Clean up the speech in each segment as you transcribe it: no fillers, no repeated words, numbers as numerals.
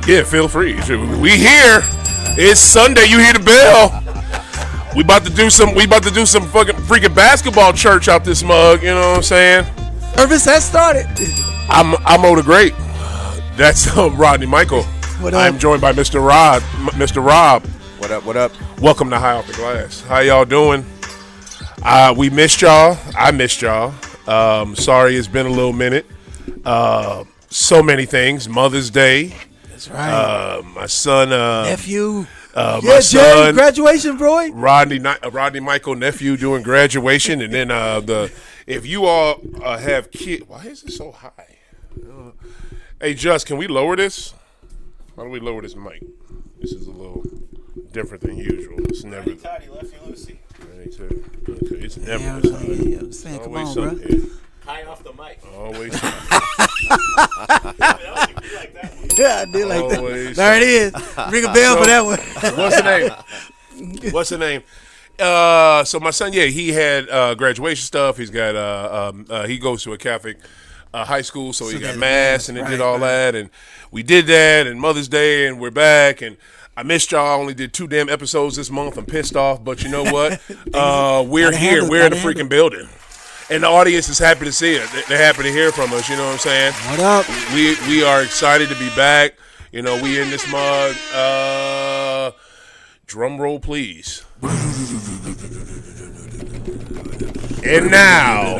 Yeah, feel free. We here. It's Sunday. You hear the bell. We about to do some fucking freaking basketball church out this mug. You know what I'm saying? Service has started. I'm Oda Great. That's Rodney Michael. What up? I'm joined by Mr. Rob. What up? What up? Welcome to High Off the Glass. How y'all doing? We missed y'all. I missed y'all. Sorry, it's been a little minute. So many things. Mother's Day. That's right. My son, nephew. My son, graduation, bro. Rodney Michael, nephew doing graduation, and then if you all have kids, why is it so high? Hey, Just, can we lower this? How do we lower this mic? This is a little different than usual. It's never. Toddy, Lefty, Lucy. Okay, it's never. Yeah, I'm saying, come on, bro. High off the mic. Always. Yeah, I did like Always. that. There it is. Ring a bell for that one. What's the name? So my son, he had graduation stuff. He's got he goes to a Catholic high school, so he got mass and did all that, and we did that, and Mother's Day, and we're back, and I missed y'all. I only did 2 damn episodes this month. I'm pissed off, but you know what? We're here. We're in the freaking building. And the audience is happy to see it. They're happy to hear from us. You know what I'm saying? What up? We are excited to be back. You know, we in this mug. Drum roll, please. And now,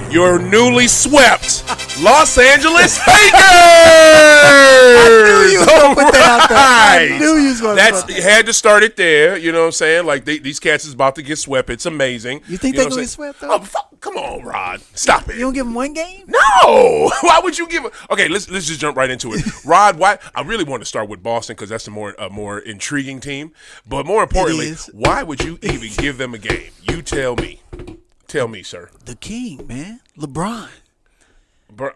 your newly swept Los Angeles Lakers. I knew you was going to put that out there. I knew you was going to put that. You had to start it there. You know what I'm saying? Like, these cats is about to get swept. It's amazing. You think they're going to get swept, though? Oh, come on, Rod. Stop it. You don't give them one game? No. Why would you give it? Okay, let's just jump right into it. Rod, why? I really want to start with Boston because that's a more intriguing team. But more importantly, why would you even give them a game? You tell me. Tell me, sir. The king, man. LeBron. What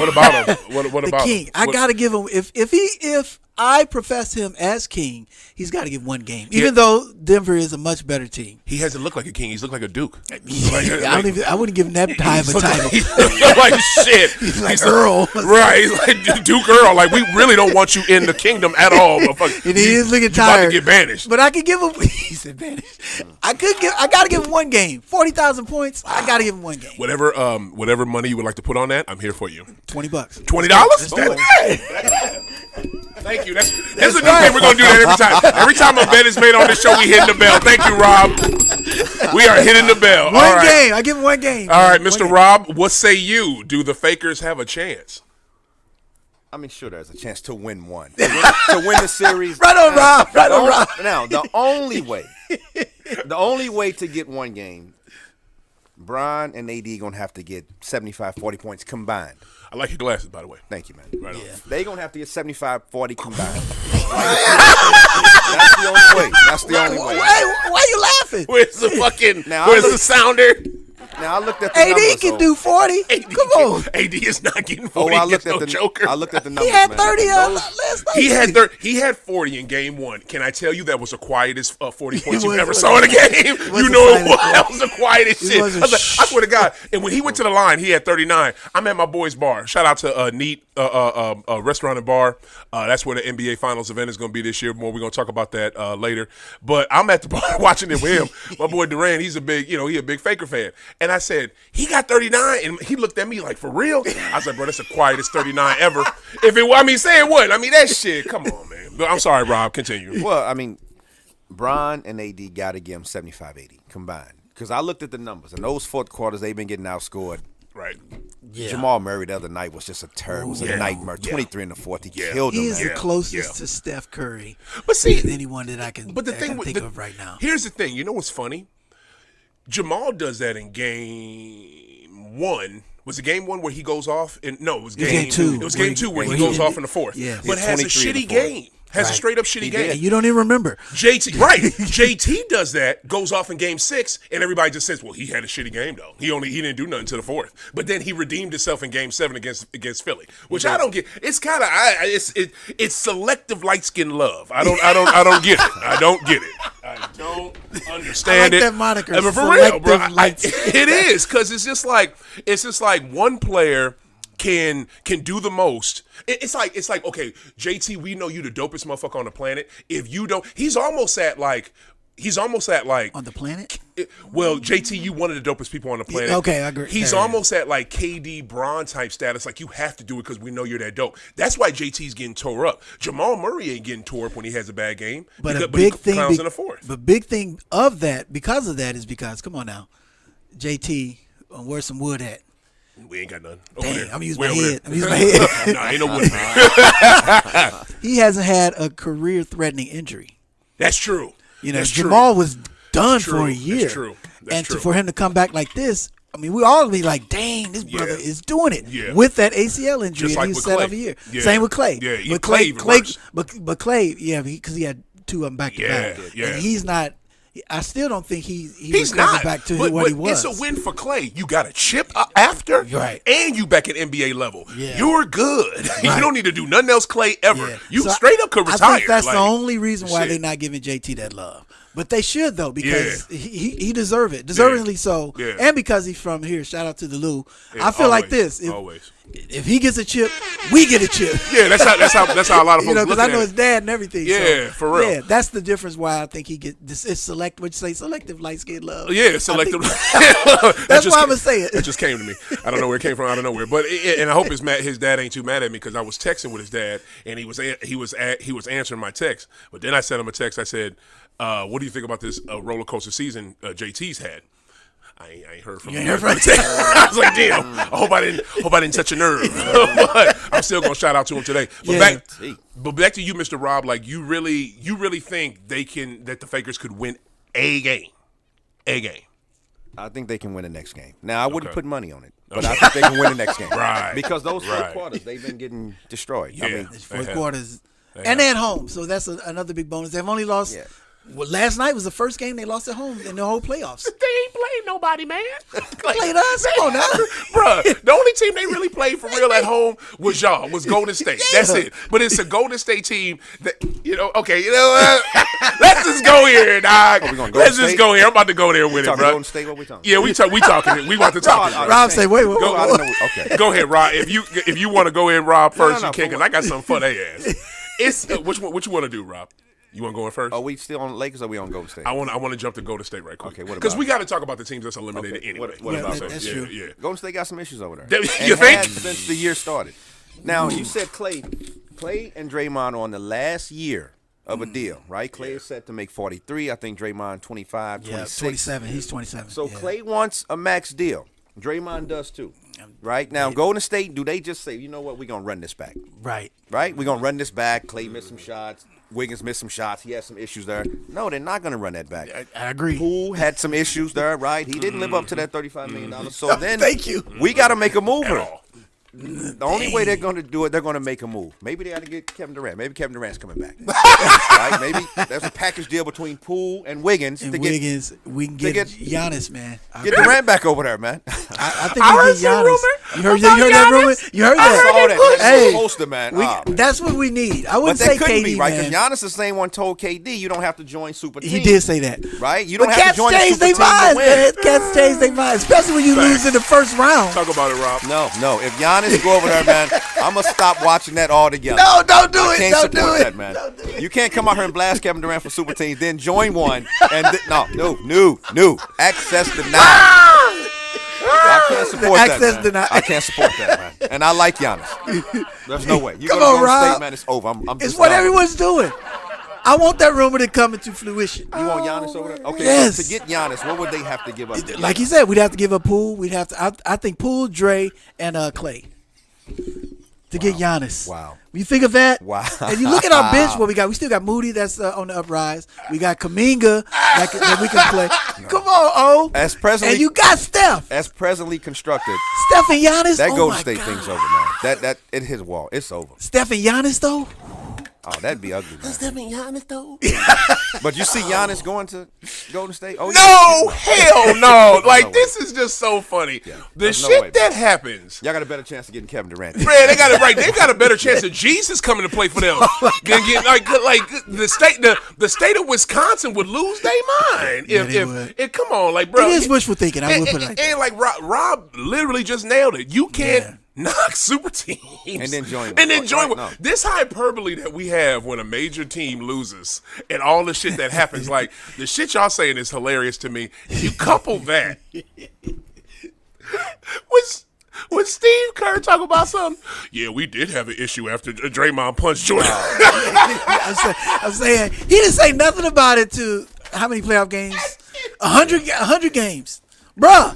about him? What the about king? him? I gotta give him if I profess him as king, he's got to give one game. Even though Denver is a much better team. He hasn't looked like a king. He's looked like a duke. I wouldn't give him that high of a title. He's like shit. He's like Earl. Right. He's like Duke Earl. Like, we really don't want you in the kingdom at all. And he is looking About tired. to get banished. But I could give him. He's banished. I gotta give him one game. 40,000 points. I gotta give him one game. Whatever money you would like to put on that, I'm here for you. $20. $20? That's good. Thank you. That's a new thing. We're gonna do that every time. Every time a bet is made on this show, we hit the bell. Thank you, Rob. We are hitting the bell. One game. I give him one game. All right, Mr. Rob. What say you? Do the Fakers have a chance? I mean, sure, there's a chance to win one. To win the series. Right on, Rob. Right on, Rob. Now, the only way to get one game, Bron and AD going to have to get 75, 40 points combined. I like your glasses, by the way. Thank you, man. Right on. They going to have to get 75, 40 combined. That's the only way. That's the only way. Why you laughing? Where's the the sounder? Now, I looked at the AD numbers. can do 40. Come on. AD is not getting 40. I looked at the Joker. I looked at the numbers. He had man. 30 last night. He had 40 in game 1. Can I tell you that was the quietest 40 points you ever saw in a game? You know it was. That was the quietest shit. I swear to God. And when he went to the line, he had 39. I'm at my boy's bar. Shout out to Neat Restaurant and Bar. That's where the NBA Finals event is going to be this year. We're going to talk about that later. But I'm at the bar watching it with him. My boy Duran, he's a big Faker fan. And I said, he got 39, and he looked at me like, for real? I was like, bro, that's the quietest 39 ever. Say it would. I mean, that shit, come on, man. But I'm sorry, Rob, continue. Well, I mean, Bron and AD got to give them 75, 80 combined. Because I looked at the numbers. In those fourth quarters, they've been getting outscored. Right. Yeah. Jamal Murray the other night was just a terror. It was a nightmare. 23 in the fourth. He killed him. He is man. the closest to Steph Curry. But see, anyone that I can think of right now. Here's the thing. You know what's funny? Jamal does that in game 1. Was it game 1 where he goes off? No, it was game 2. It was game 2 where he goes off in the fourth. Yeah. But has a shitty game. Has a straight up shitty game. And you don't even remember. JT does that, goes off in game 6, and everybody just says, well, he had a shitty game though. He didn't do nothing to the fourth. But then he redeemed himself in game 7 against Philly, which I don't get. It's kind of it's selective light skin love. I don't get it. I don't get it. I don't understand I like it. that moniker. I mean, for real, bro. It is because it's just like one player can do the most. It's like okay, JT, we know you the dopest motherfucker on the planet. If you don't, he's almost at like on the planet. Well, JT, you one of the dopest people on the planet. Okay, I agree. He's almost at like KD Bron type status. Like, you have to do it because we know you're that dope. That's why JT's getting tore up. Jamal Murray ain't getting tore up when he has a bad game. But because, a big thing, clowns in the fourth. But big thing of that, because of that, is because come on now, JT, where's some wood at? We ain't got none. Dang, I'm using my head. No, ain't no wood there. He hasn't had a career-threatening injury. That's true. You know, That's Jamal true. was done That's true. for a year. That's true. That's and true. for him to come back like this, I mean, we all be like, dang, this brother is doing it with that ACL injury. Just and like he was with set Clay. over a year. Yeah. Same with Clay. Yeah, but Clay even worse. but Clay, because he had two of them back to back. Yeah. And he's not. I still don't think he's not back to but, what he was. It's a win for Clay. You got a chip after, Right. and you back at NBA level. Yeah. You're good. You don't need to do nothing else, Clay, ever. Yeah. You So straight up could retire. I think that's like, the only reason why shit. they're not giving JT that love. But they should, though, because he deserve it, deservingly so, and because he's from here. Shout out to the Lou. I feel like this: if he gets a chip, we get a chip. Yeah, that's how a lot of folks because look I at know it. his dad and everything. Yeah, so, for real. Yeah, that's the difference. Why I think he get this. It's select. What you say? Selective light skin love. Yeah, selective. That's why I'm gonna say it. It just came to me. I don't know where it came from. I don't know where. But and I hope his dad ain't too mad at me because I was texting with his dad and he was answering my text. But then I sent him a text. I said, "What do you think about this roller coaster season JT's had?" I ain't heard from him. I was like, damn. I hope I didn't touch a nerve. But I'm still gonna shout out to him today. But back to you, Mr. Rob. Like, you really think that the Fakers could win a game? A game. I think they can win the next game. Now, I wouldn't put money on it, but I think they can win the next game. Right. Because those fourth quarters, they've been getting destroyed. Yeah. I mean, Fourth quarters, and they're at home, so that's another big bonus. They've only lost. Yeah. Well, last night was the first game they lost at home in the whole playoffs. They ain't played nobody, man. Played us. Come on now. Bruh, the only team they really played for real at home was Golden State. That's it. But it's a Golden State team that, okay, let's just go here, dog. Let's just go here. I'm about to go there with it, bro. Golden State, what we talking? Yeah, we talking. We want to talk. Rob say, wait. Okay. Go ahead, Rob. If you want to go in, Rob, first, you can, because I got something for their ass. It's what you want to do, Rob? You want to go in first? Are we still on Lakers or are we on Golden State? I want to jump to Golden State right quick. Okay, what about? Because we got to talk about the teams that's eliminated anyway. What about that's those? true. Yeah. Golden State got some issues over there. You think? Since the year started. Now, you said Clay and Draymond are on the last year of a deal, right? Clay is set to make 43. I think Draymond 25, 26. 27. He's 27. So Clay wants a max deal. Draymond does too. Right? Now, Golden State, do they just say, you know what, we're going to run this back? Right. Right? We're going to run this back. Clay missed some shots. Wiggins missed some shots. He had some issues there. No, they're not going to run that back. I agree. Poole had some issues there, right? He didn't live up to that $35 million. So then Thank you. we got to make a move here. The only way they're going to do it, they're going to make a move. Maybe they got to get Kevin Durant. Maybe Kevin Durant's coming back. Right? Maybe there's a package deal between Poole and Wiggins. And Wiggins, we can get Giannis, man. Get Durant back over there, man. I think we get Giannis. You heard that rumor? You heard I that? saw that. Hey, Poster, man. that's what we need. I But wouldn't that say couldn't KD, be, right? Because man. Giannis the same one told KD, you don't have to join Super Team. He did say that. Right? You don't But have cats to join the change Super their Team to minds, win. man. Cats change their minds, especially when you lose in the first round. Talk about it, Rob. No. If Giannis go over there, man, I'm going to stop watching that altogether. No, don't do it. Can't Don't do support it. that, man. You can't come out here and blast Kevin Durant for Super Teams, then join one, and no. Access denied. I can't support that, Access man. denied. I can't support that, man. And I like Giannis. There's no way. You Come go to on, Golden Rob. State, man, it's over. I'm It's just what done. everyone's doing. I want that rumor to come into fruition. You want Giannis over there? Okay, Yes. so to get Giannis, what would they have to give up? Like you said, we'd have to give up Poole. We'd have to. I think Poole, Dre, and Clay to get Giannis. Wow. You think of that? Wow. And you look at our bench. What we got? We still got Moody. That's on the uprise. We got Kuminga that we can play. Come on, O. As presently, And you got Steph. as presently constructed, Steph and Giannis. that Oh Golden my State God. thing's over, man. That it his wall. It's over. Steph and Giannis though. Oh, that'd be ugly, man. Steph and Giannis though. But you see Giannis going to Golden State? Oh, No, hell no. Like, way. this is just so funny. The There's no shit way, that man. happens. Y'all got a better chance of getting Kevin Durant. Man, they got it right. They got a better chance of Jesus coming to play for them than get like the state of Wisconsin would lose their mind they would. if come on, like, bro. It is wishful thinking. I would put it like that. And like Rob literally just nailed it. You can't knock super teams and then join one. This hyperbole that we have when a major team loses and all the shit that happens, like the shit y'all saying is hilarious to me. You couple that when Steve Kerr talk about something, yeah, we did have an issue after Draymond punched Jordan. I'm saying he didn't say nothing about it to how many playoff games? 100 games, bruh.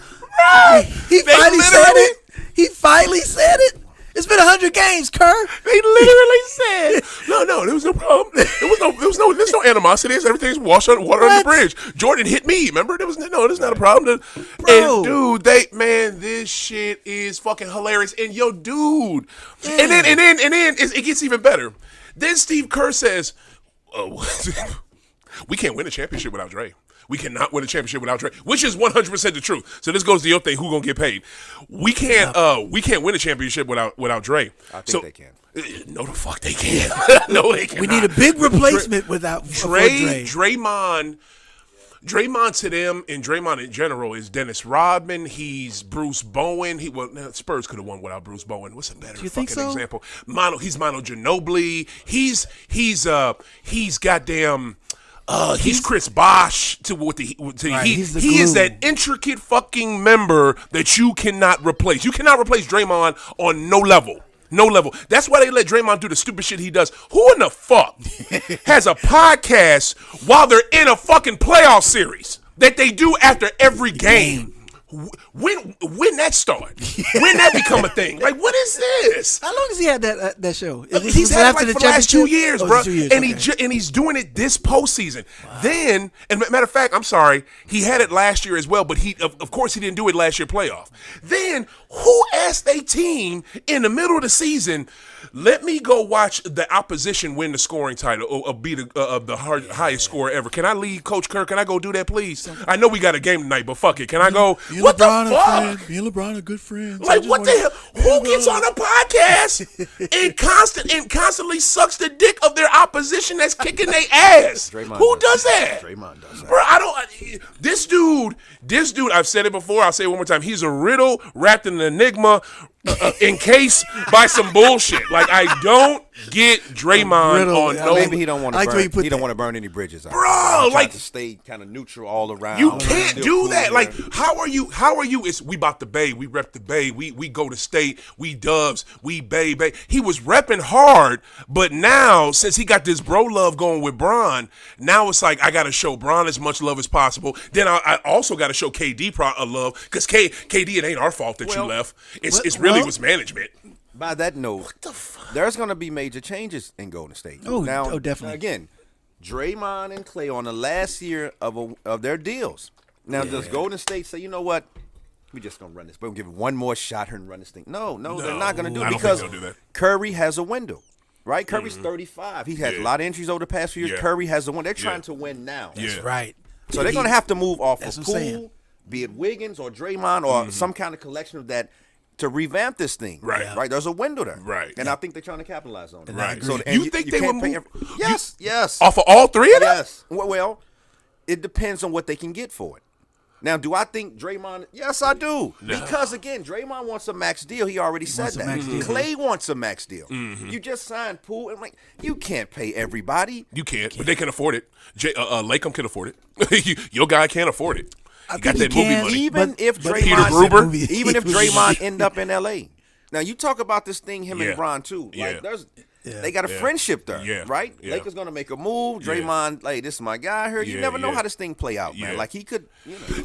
He finally said it. He finally said it. It's been 100 games, Kerr. They literally said, no, there was no problem. There's no animosity. Everything's water under the bridge. Jordan hit me. Remember, there's not a problem. Bro. And dude, this shit is fucking hilarious. And yo, dude, and then it gets even better. Then Steve Kerr says, we can't win a championship without Dre. We cannot win a championship without Dre, which is 100% the truth. So this goes to your thing, who gonna get paid? We can't win a championship without Dre. I think they can. No, the fuck they can't. No, they cannot. We need a big replacement without Dre. Draymond to them and Draymond in general is Dennis Rodman. He's Bruce Bowen. Spurs could have won without Bruce Bowen. What's a better example? He's Manu Ginobili. He's goddamn. He's Chris Bosh he is that intricate fucking member that you cannot replace. You cannot replace Draymond on no level. No level. That's why they let Draymond do the stupid shit he does. Who in the fuck has a podcast while they're in a fucking playoff series that they do after every game? When that start? When that become a thing? Like, what is this? How long has he had that show? He's had it like for the last 2 years, bro. 2 years, and he's doing it this postseason. Wow. Then, and matter of fact, I'm sorry, he had it last year as well, but he of course he didn't do it last year playoff. Then who asked a team in the middle of the season, let me go watch the opposition win the scoring title or be the highest scorer ever? Can I lead Coach Kerr? Can I go do that, please? I know we got a game tonight, but fuck it. Can I go? What LeBron the fuck? Me and LeBron are good friends. Like, what the hell? Who gets on a podcast and constantly sucks the dick of their opposition that's kicking their ass? Who does that? Draymond does that. Bro, this dude, I've said it before, I'll say it one more time. He's a riddle wrapped in an enigma encased by some bullshit. Like, I don't get Draymond on no. Maybe he don't want to burn. He don't want to burn any bridges. Bro, like, to stay kind of neutral all around. You can't do that. Like, how are you? It's we bought the Bay. We rep the Bay. We go to state. We Dubs. We Bay. He was repping hard, but now since he got this bro love going with Bron, now it's like I got to show Bron as much love as possible. Then I also got to show KD love because KD, it ain't our fault that you left. It's really was management. By that note, there's going to be major changes in Golden State. Now, definitely. Again, Draymond and Clay on the last year of their deals. Now, does Golden State say, you know what? We're just going to run this. We're going to give it one more shot here and run this thing. No, they're not going to do it because Curry has a window, right? Curry's 35. He had a lot of injuries over the past few years. Curry has a window. They're trying to win now. That's right. So they're going to have to move off of Poole, be it Wiggins or Draymond or some kind of collection of that to revamp this thing. Right. There's a window there. Right. And I think they're trying to capitalize on it. Right. So you think they would move? Yes. Off of all three of them? Yes. Well, it depends on what they can get for it. Now, do I think Draymond? Yes, I do. No. Because, again, Draymond wants a max deal. He already said that. Clay wants a max deal. You just signed Poole. And you can't pay everybody. You can't, but they can afford it. Lakem can afford it. Your guy can't afford it. He got that movie money. Even if Draymond end up in L.A. Now, you talk about this thing, him and Bron, too. Like, they got a friendship there, right? Lakers going to make a move. Draymond, this is my guy here. You never know how this thing play out, man. Like, he could,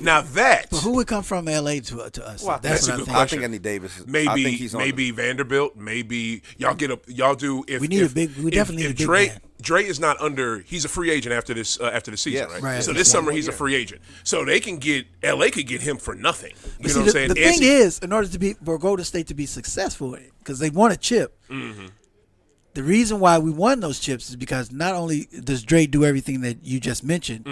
Now, that. But who would come from L.A. to us? Well, that's what I think Anthony Davis. Maybe Vanderbilt. Maybe y'all do. We definitely need a big man. Dre is not under. He's a free agent after the season, right? So this summer he's a free agent. So LA could get him for nothing. You know what I'm saying? The thing is, in order for Golden State to be successful, because they won a chip. The reason why we won those chips is because not only does Dre do everything that you just mentioned,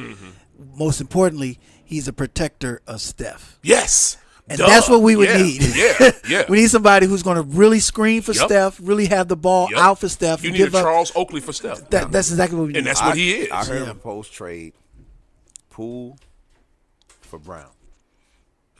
most importantly, he's a protector of Steph. Yes. And that's what we would need. Yeah. We need somebody who's going to really screen for Steph, really have the ball out for Steph. You need a Charles Oakley for Steph. That's exactly what we need. And that's what he is. I heard him post-trade Poole for Brown.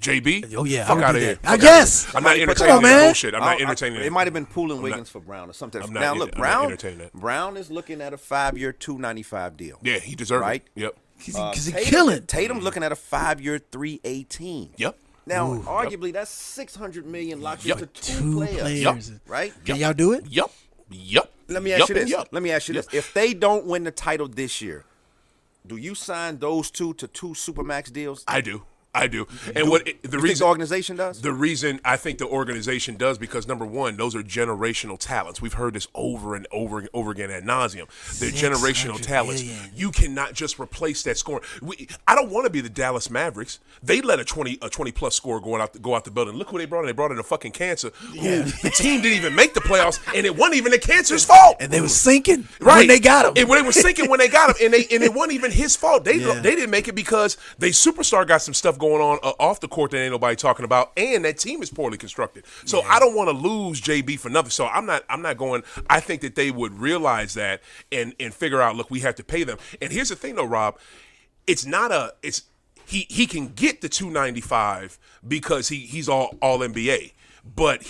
JB? Oh yeah, fuck out of here. I guess. I'm not entertaining that bullshit. I'm not entertaining it. It might have been Poole and Wiggins for Brown or something. Now look, Brown is looking at a 5-year, $295 deal. Yeah, he deserves right? it. Yep. Because he's killing. Tatum's looking at a 5-year, $318. Yep. Now, arguably, that's $600 million locked into two players. Yep. Right? Can y'all do it? Yep. Let me ask you this. If they don't win the title this year, do you sign those two to 2 Supermax deals? I do. And the reason the organization does? The reason I think the organization does because number one, those are generational talents. We've heard this over and over and over again ad nauseum. They're generational talents. Million. You cannot just replace that scoring. I don't want to be the Dallas Mavericks. They let a 20 plus score go out the building. Look who they brought in. They brought in a fucking cancer. Yeah. The team didn't even make the playoffs, and it wasn't even the cancer's fault. And they were sinking when they got him. And they were sinking when they got him, and it wasn't even his fault. They didn't make it because they superstar got some stuff going on off the court that ain't nobody talking about, and that team is poorly constructed. So I don't want to lose JB for nothing. So I'm not going. I think that they would realize that and figure out, look, we have to pay them. And here's the thing, though, Rob, he can get the 295 because he's all NBA, but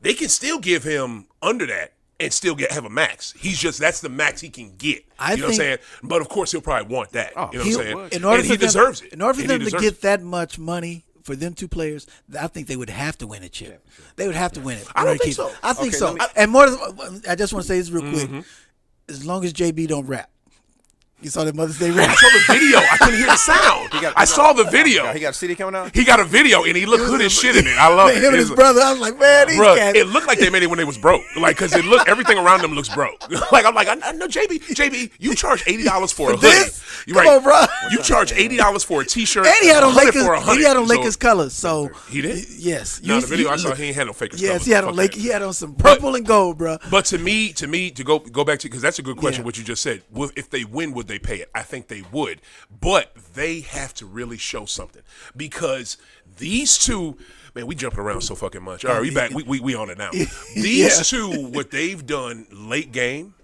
they can still give him under that and still have a max. That's the max he can get. You know what I'm saying? But of course he'll probably want that. You know what I'm saying? He deserves it. In order for them to get that much money for them two players, I think they would have to win a chip. Yeah, sure. They would have to win it. I don't think so. I think so. And more, I just want to say this real quick. As long as JB don't rap. You saw that Mother's Day rap? I saw the video. I couldn't hear the sound. I saw the video. He got a CD coming out? He got a video, and he looked good as shit in it. I love it. Him and his brother, I was like, man, these cats. It looked like they made it when they was broke. Like, because everything around them looks broke. Like, I'm like, I know, JB, you charge $80 for a hoodie. You're right. Come on, bro. You charge $80 for a T-shirt. And he had on Lakers colors. So he did? Yes. No, the video I saw, he ain't had no Lakers colors. Yes, he had on some purple and gold, bro. But to me, to go back to, because that's a good question, what you just said. If they win, would they pay it? I think they would, but they have to really show something because these two, man, we jumping around so fucking much. All right, we back. We on it now. These two, what they've done late game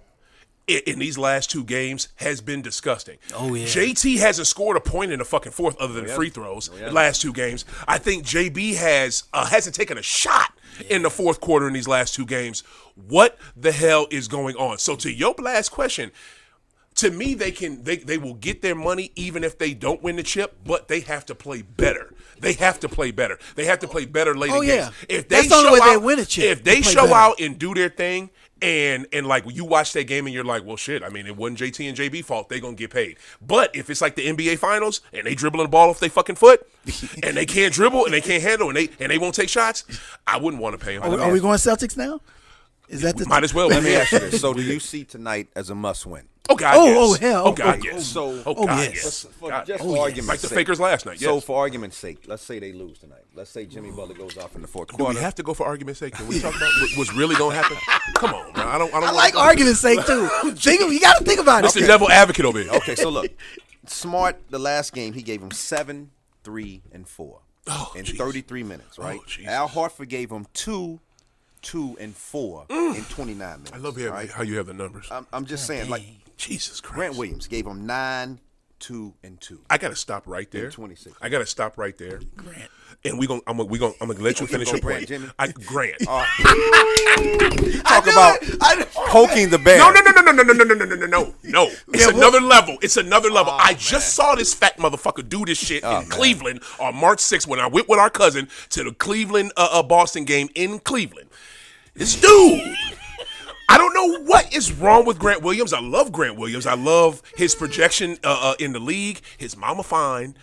in these last 2 games has been disgusting. Oh yeah. JT hasn't scored a point in the fucking fourth other than free throws. The last 2 games. I think JB hasn't taken a shot in the fourth quarter in these last 2 games. What the hell is going on? So to your last question. To me, they will get their money even if they don't win the chip, but they have to play better. They have to play better. They have to play better late in games. If they That's the only way they win a chip. If they show out and do their thing, and like you watch that game and you're like, well, shit, I mean, it wasn't JT and JB fault. They gonna get paid. But if it's like the NBA Finals and they dribbling the ball off their fucking foot and they can't dribble and they can't handle and they won't take shots, I wouldn't want to pay them. Are we going Celtics now? Is that the might as well? Let me ask you this: so do you see tonight as a must-win? Oh God! Yes. Oh hell! Oh God! Yes. Yes. For argument's like the sake. Fakers last night. Yes. So for argument's sake, let's say they lose tonight. Let's say Jimmy Butler goes off in the fourth quarter. Do we have to go for argument's sake? Can we talk about what's really gonna happen? Come on, man. I don't like argument's sake too. You got to think about it. It's the devil advocate over here. Okay, so look, Smart. The last game he gave him 7, 3, and 4 in 33 minutes. Right. Al Horford gave him 2, 2, and 4 in 29 minutes. I love how you have the numbers. I'm just saying, like, Jesus Christ. Grant Williams gave him 9, 2, and 2. I gotta stop right there. 26. I gotta stop right there. Grant. And I'm gonna let you finish your point. Grant. Talk about poking the bear. No. It's another level. It's another level. I just saw this fat motherfucker do this shit in Cleveland on March 6th when I went with our cousin to the Cleveland Boston game in Cleveland. This dude. I don't know what is wrong with Grant Williams. I love Grant Williams. I love his projection in the league. His mama fine.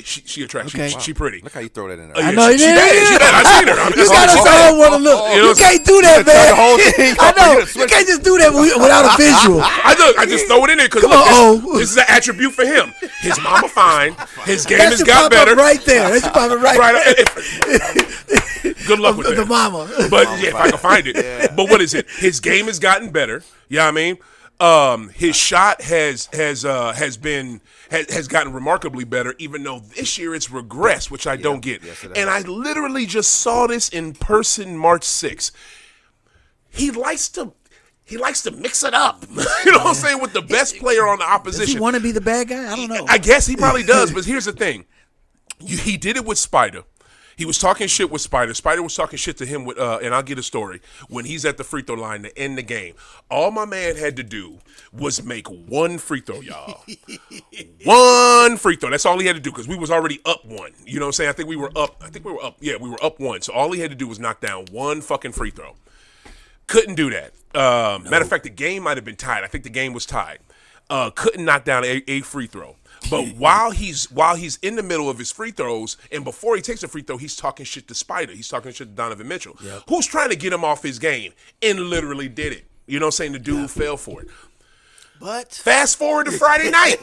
She attractive. Okay. She pretty. Look how you throw that in there. I know. She bad. I seen her. You gotta say want to look. You can't do that, man. I know. You can't just do that without a visual. I just throw it in there because this is an attribute for him. His mama fine. His game has got better. Right there. That's popping right there. Good luck with that. The mama. But if I can find it. Yeah. But what is it? His game has gotten better. You know what I mean? His shot has gotten remarkably better, even though this year it's regressed, which I don't get. Yes, and I literally just saw this in person March 6th. He likes to mix it up. You know what I'm saying? With the best player on the opposition. Does he want to be the bad guy? I don't know. I guess he probably does, but here's the thing. He did it with Spider. He was talking shit with Spider. Spider was talking shit to him with, and I'll get a story, when he's at the free throw line to end the game. All my man had to do was make one free throw, y'all. One free throw. That's all he had to do because we was already up one. You know what I'm saying? I think we were up. Yeah, we were up one. So all he had to do was knock down one fucking free throw. Couldn't do that. Matter of fact, the game might have been tied. I think the game was tied. Couldn't knock down a free throw. But while he's in the middle of his free throws and before he takes a free throw, he's talking shit to Spider. He's talking shit to Donovan Mitchell, who's trying to get him off his game and literally did it. You know what I'm saying? The dude fell for it. But fast forward to Friday night.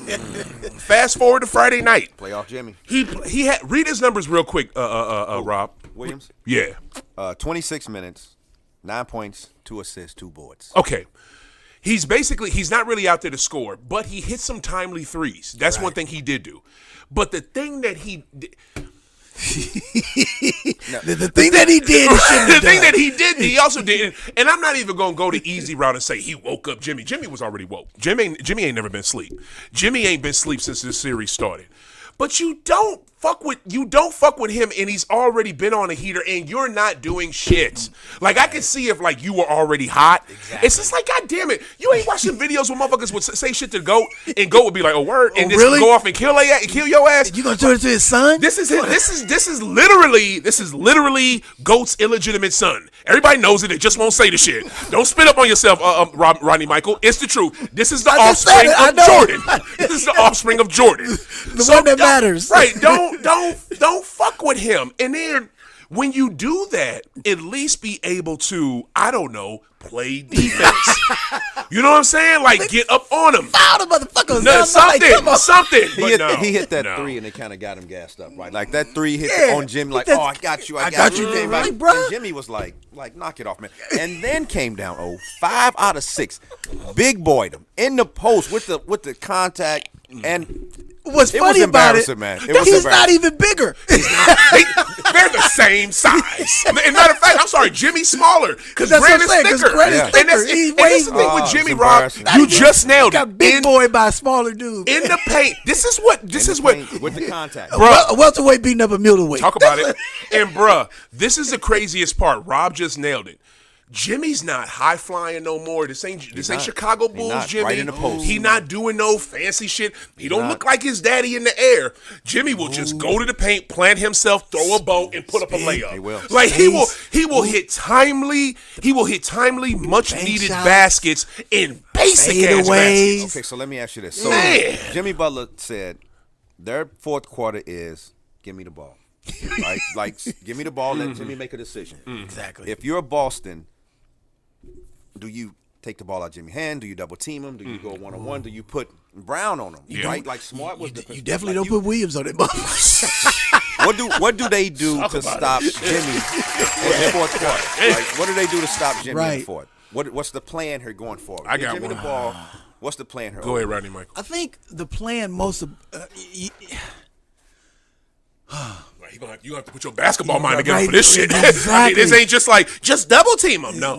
Playoff Jimmy. He had read his numbers real quick, Rob Williams. Yeah. 26 minutes, 9 points, 2 assists, 2 boards. Okay. He's not really out there to score, but he hit some timely threes. That's one thing he did do. But the thing that he did, the thing that he did, the thing that he did, he also did. And I'm not even gonna go the easy route and say he woke up Jimmy. Jimmy was already woke. Jimmy ain't never been asleep. Jimmy ain't been asleep since this series started. But you don't fuck with him, and he's already been on a heater, and you're not doing shit. Like I can see if like you were already hot. Exactly. It's just like, God damn it, you ain't watching videos where motherfuckers would say shit to Goat, and Goat would be like, "Oh word," and just go off and kill your ass. You gonna do it to his son? This is literally Goat's illegitimate son. Everybody knows it. They just won't say the shit. Don't spit up on yourself, Rodney Michael. It's the truth. This is the offspring of Jordan. This is the offspring of Jordan. The one that matters. Right. Don't fuck with him. And then when you do that, at least be able to, I don't know, play defense. You know what I'm saying? Like, get up on him. Foul the motherfuckers. No, something. He hit that three, and it kind of got him gassed up, right? Like, that three hit on Jimmy, like, I got you. I got you. And Jimmy was like, knock it off, man. And then came down 5 out of 6. Big boyed him in the post with the contact, and what's funny about it, man. He's not even bigger. They're the same size. And matter of fact, I'm sorry, Jimmy's smaller because Grant is thicker. And that's the thing with Jimmy, Rob. You just nailed it. Got big boy by a smaller dude in the paint. This is what with the contact. Bruh, a welterweight beating up a middleweight. Talk about it. And bruh, this is the craziest part. Rob just nailed it. Jimmy's not high flying no more. This ain't Chicago Bulls Jimmy. Right in the post. He not doing no fancy shit. He don't look like his daddy in the air. Jimmy will just go to the paint, plant himself, throw a boat, and put up a layup. He will. Like he will hit timely, much needed baskets in basic ass baskets. Okay, so let me ask you this. So Jimmy Butler said their fourth quarter is give me the ball. Right? Like give me the ball, let Jimmy make a decision. Exactly. If you're Boston, do you take the ball out of Jimmy's hand? Do you double team him? Do you go one-on-one? Do you put Brown on him? Yeah. Right? Like Smart was You definitely don't put Williams on it. What do they do to stop Jimmy in the fourth quarter? Like, what do they do to stop Jimmy in the fourth? What's the plan here going forward? I got Jimmy one. the ball. What's the plan here? Go ahead, Rodney Michael. I think the plan most of You gonna have to put your basketball mind together for this shit. Exactly. I mean, this ain't just like just double team them. No,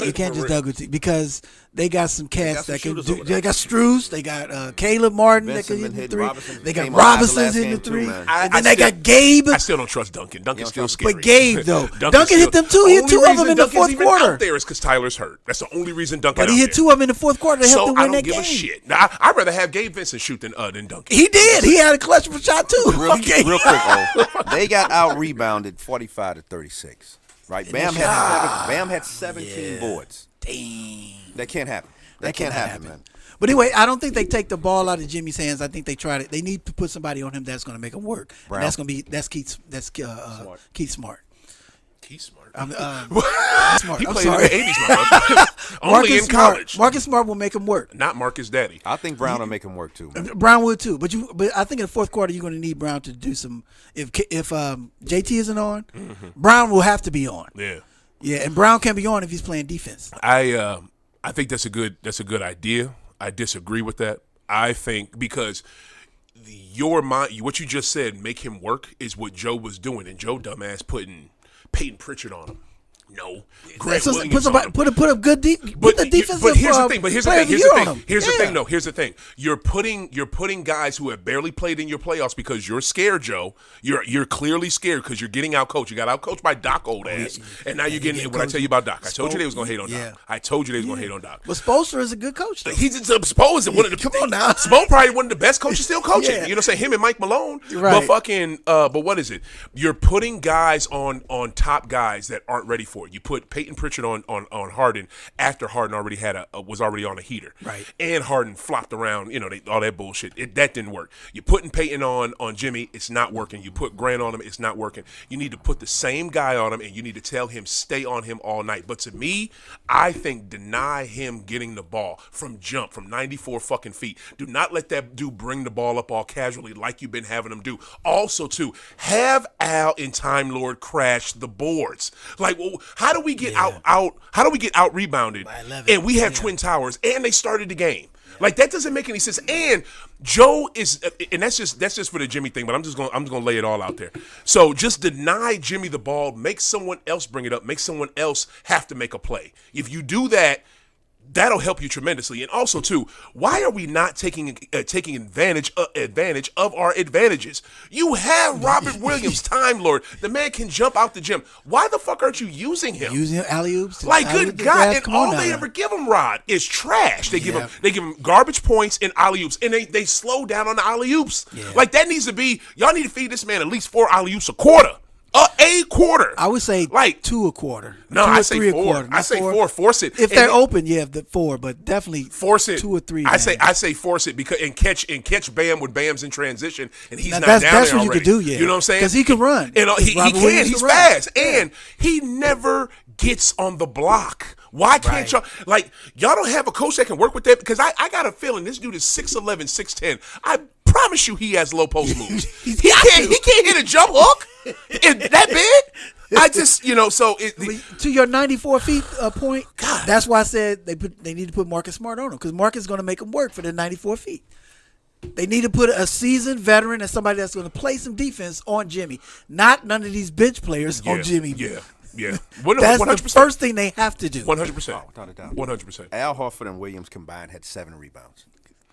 you can't just double team because they got some cats that can do. They got Struz, they got Caleb Martin that can hit the three. They got Robinson's in the three, and then they got Gabe. I still don't trust Duncan. Duncan's still scary. But Gabe though, Duncan hit them too. He hit 2 of them in the fourth quarter. Out there is because Tyler's hurt. That's the only reason Duncan. But he hit 2 of them in the fourth quarter to help them win that game. So I don't give a shit. Now, I'd rather have Gabe Vincent shoot than Duncan. He did. He had a clutch shot too. Real quick, they got out rebounded 45-36. Right? Bam had 17 boards. Dang. That can't happen. That can't happen, man. But anyway, I don't think they take the ball out of Jimmy's hands. I think they try to. They need to put somebody on him that's going to make him work. Brown. And that's Keith. That's Smart. Keith Smart. Keith Smart. Smart. He I'm played sorry. in the 80s, man. Only in college. Marcus Smart will make him work. Not Marcus Daddy. I think Brown will make him work too. Man. Brown would too. But I think in the fourth quarter you're going to need Brown to do some. If JT isn't on, Brown will have to be on. Yeah, and Brown can be on if he's playing defense. I think that's a good idea. I disagree with that. I think because your mind, what you just said, make him work is what Joe was doing, and Joe dumbass putting Peyton Pritchard on him. No. Grant Williams put a good put the defensive. But here's the thing. Here's the thing. You're putting guys who have barely played in your playoffs because you're scared, Joe. You're clearly scared because you're getting out coached. You got out coached by Doc, old ass, and now you're getting. What I tell you about Doc? I told you they was gonna hate on Doc. I told you they was gonna hate on Doc. But Spoelstra is a good coach, though. He's supposed one of the. Come on now. Spo probably one of the best coaches still coaching. You know what I'm saying? Him and Mike Malone. Right. But what is it? You're putting guys on top guys that aren't ready for it. You put Peyton Pritchard on Harden after Harden already was already on a heater. Right. And Harden flopped around, all that bullshit. That didn't work. You're putting Peyton on Jimmy, it's not working. You put Grant on him, it's not working. You need to put the same guy on him, and you need to tell him stay on him all night. But to me, I think deny him getting the ball from 94 fucking feet. Do not let that dude bring the ball up all casually like you've been having him do. Also, too, have Al and Time Lord crash the boards. Like, well, how do we get out rebounded and we have Twin Towers and they started the game? Like, that doesn't make any sense. And Joe is, and that's just for the Jimmy thing. But I'm just gonna lay it all out there. So just deny Jimmy the ball. Make someone else bring it up. Make someone else have to make a play. If you do that, that'll help you tremendously. And also, too, why are we not taking advantage of our advantages? You have Robert Williams, Time Lord. The man can jump out the gym. Why the fuck aren't you using him? Using alley-oops? Like, good God. And all they ever give him, Rod, is trash. They give him garbage points and alley-oops. And they slow down on the alley-oops. Yeah. Like, that needs to be, y'all need to feed this man at least 4 alley-oops a quarter. A quarter. I would say like 2 a quarter. No, I say 4. I say 4. Force it. If they're open, the 4, but definitely force it. 2 or 3. I say force it because and catch Bam when Bam's in transition and he's not down there that's what already. You could do, yeah. You know what I'm saying? Because he can run. And he can. He's fast, and he never gets on the block. Why can't y'all don't have a coach that can work with that? Because I got a feeling this dude is 6'11", 6'10". I promise you he has low post moves. he can't hit a jump hook. That big? I just, so to your 94 feet point, God. That's why I said they need to put Marcus Smart on him because Marcus is going to make him work for the 94 feet. They need to put a seasoned veteran and somebody that's going to play some defense on Jimmy, not none of these bench players on Jimmy. Yeah. That's 100%. the first thing they have to do. 100%. Oh, without a doubt. 100%. Al Horford and Williams combined had 7 rebounds.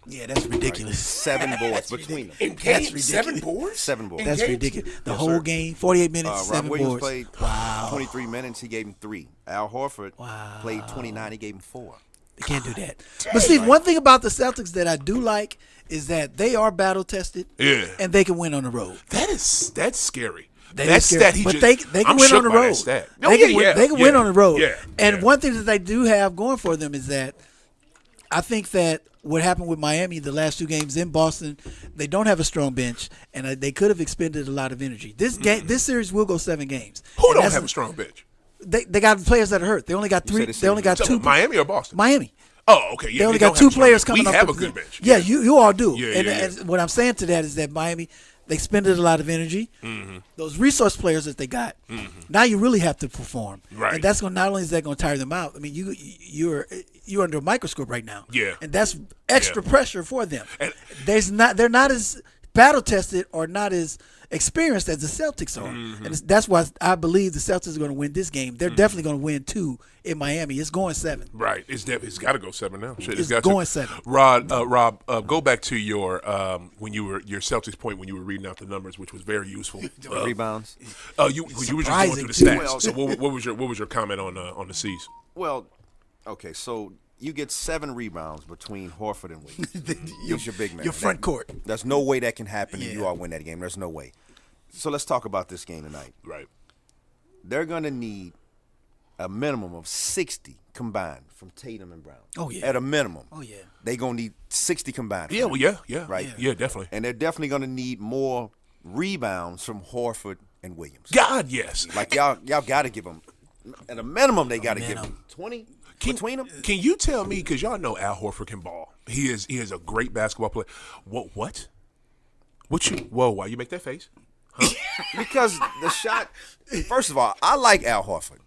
Yeah, that's ridiculous. 7 boards between them. In game, 7 boards? 7 boards. That's ridiculous. The whole game, 48 minutes, 7 Williams boards. played 23 minutes. He gave him 3. Al Horford played 29. He gave him 4. They can't do that. But see, one thing about the Celtics that I do like is that they are battle tested. Yeah. And they can win on the road. That's scary. That's stat. But they can win on the road. They can win on the road. Yeah. And one thing that they do have going for them is that I think that what happened with Miami the last 2 games in Boston, they don't have a strong bench, and they could have expended a lot of energy. This series will go 7 games. Who don't have a strong bench? They got players that are hurt. They only got 3. They only got 2. Miami or Boston? Miami. Oh, okay. Yeah, they only got 2 players coming up. We have a good bench. Yeah, you all do. Yeah, and what I'm saying to that is that Miami, they expended a lot of energy. Mm-hmm. Those resource players that they got, now you really have to perform. Right. And that's going not only is that going to tire them out. I mean, you're under a microscope right now. Yeah. And that's extra pressure for them. And they're not as battle tested or not as experienced as the Celtics are. And that's why I believe the Celtics are going to win this game. They're definitely going to win 2 in Miami. It's going 7. Right. It's got to go 7 now. Shit, it's going 7. Rob, go back to your your Celtics point when you were reading out the numbers, which was very useful. Rebounds. You were just going through the stats. Well, so what was your comment on the C's? Well, okay, so you get 7 rebounds between Horford and Williams. He's your big man. Your front court. There's no way that can happen and you all win that game. There's no way. So let's talk about this game tonight. Right. They're going to need a minimum of 60 combined from Tatum and Brown. Oh, yeah. At a minimum. Oh, yeah. They're going to need 60 combined. Yeah, well, yeah. Right? Yeah, definitely. And they're definitely going to need more rebounds from Horford and Williams. God, yes. Like, y'all got to give them, at a minimum, they got to give them 20 between them. Can you tell me, because y'all know Al Horford can ball. He is a great basketball player. What? Why you make that face? Huh? Because the shot, first of all, I like Al Horford.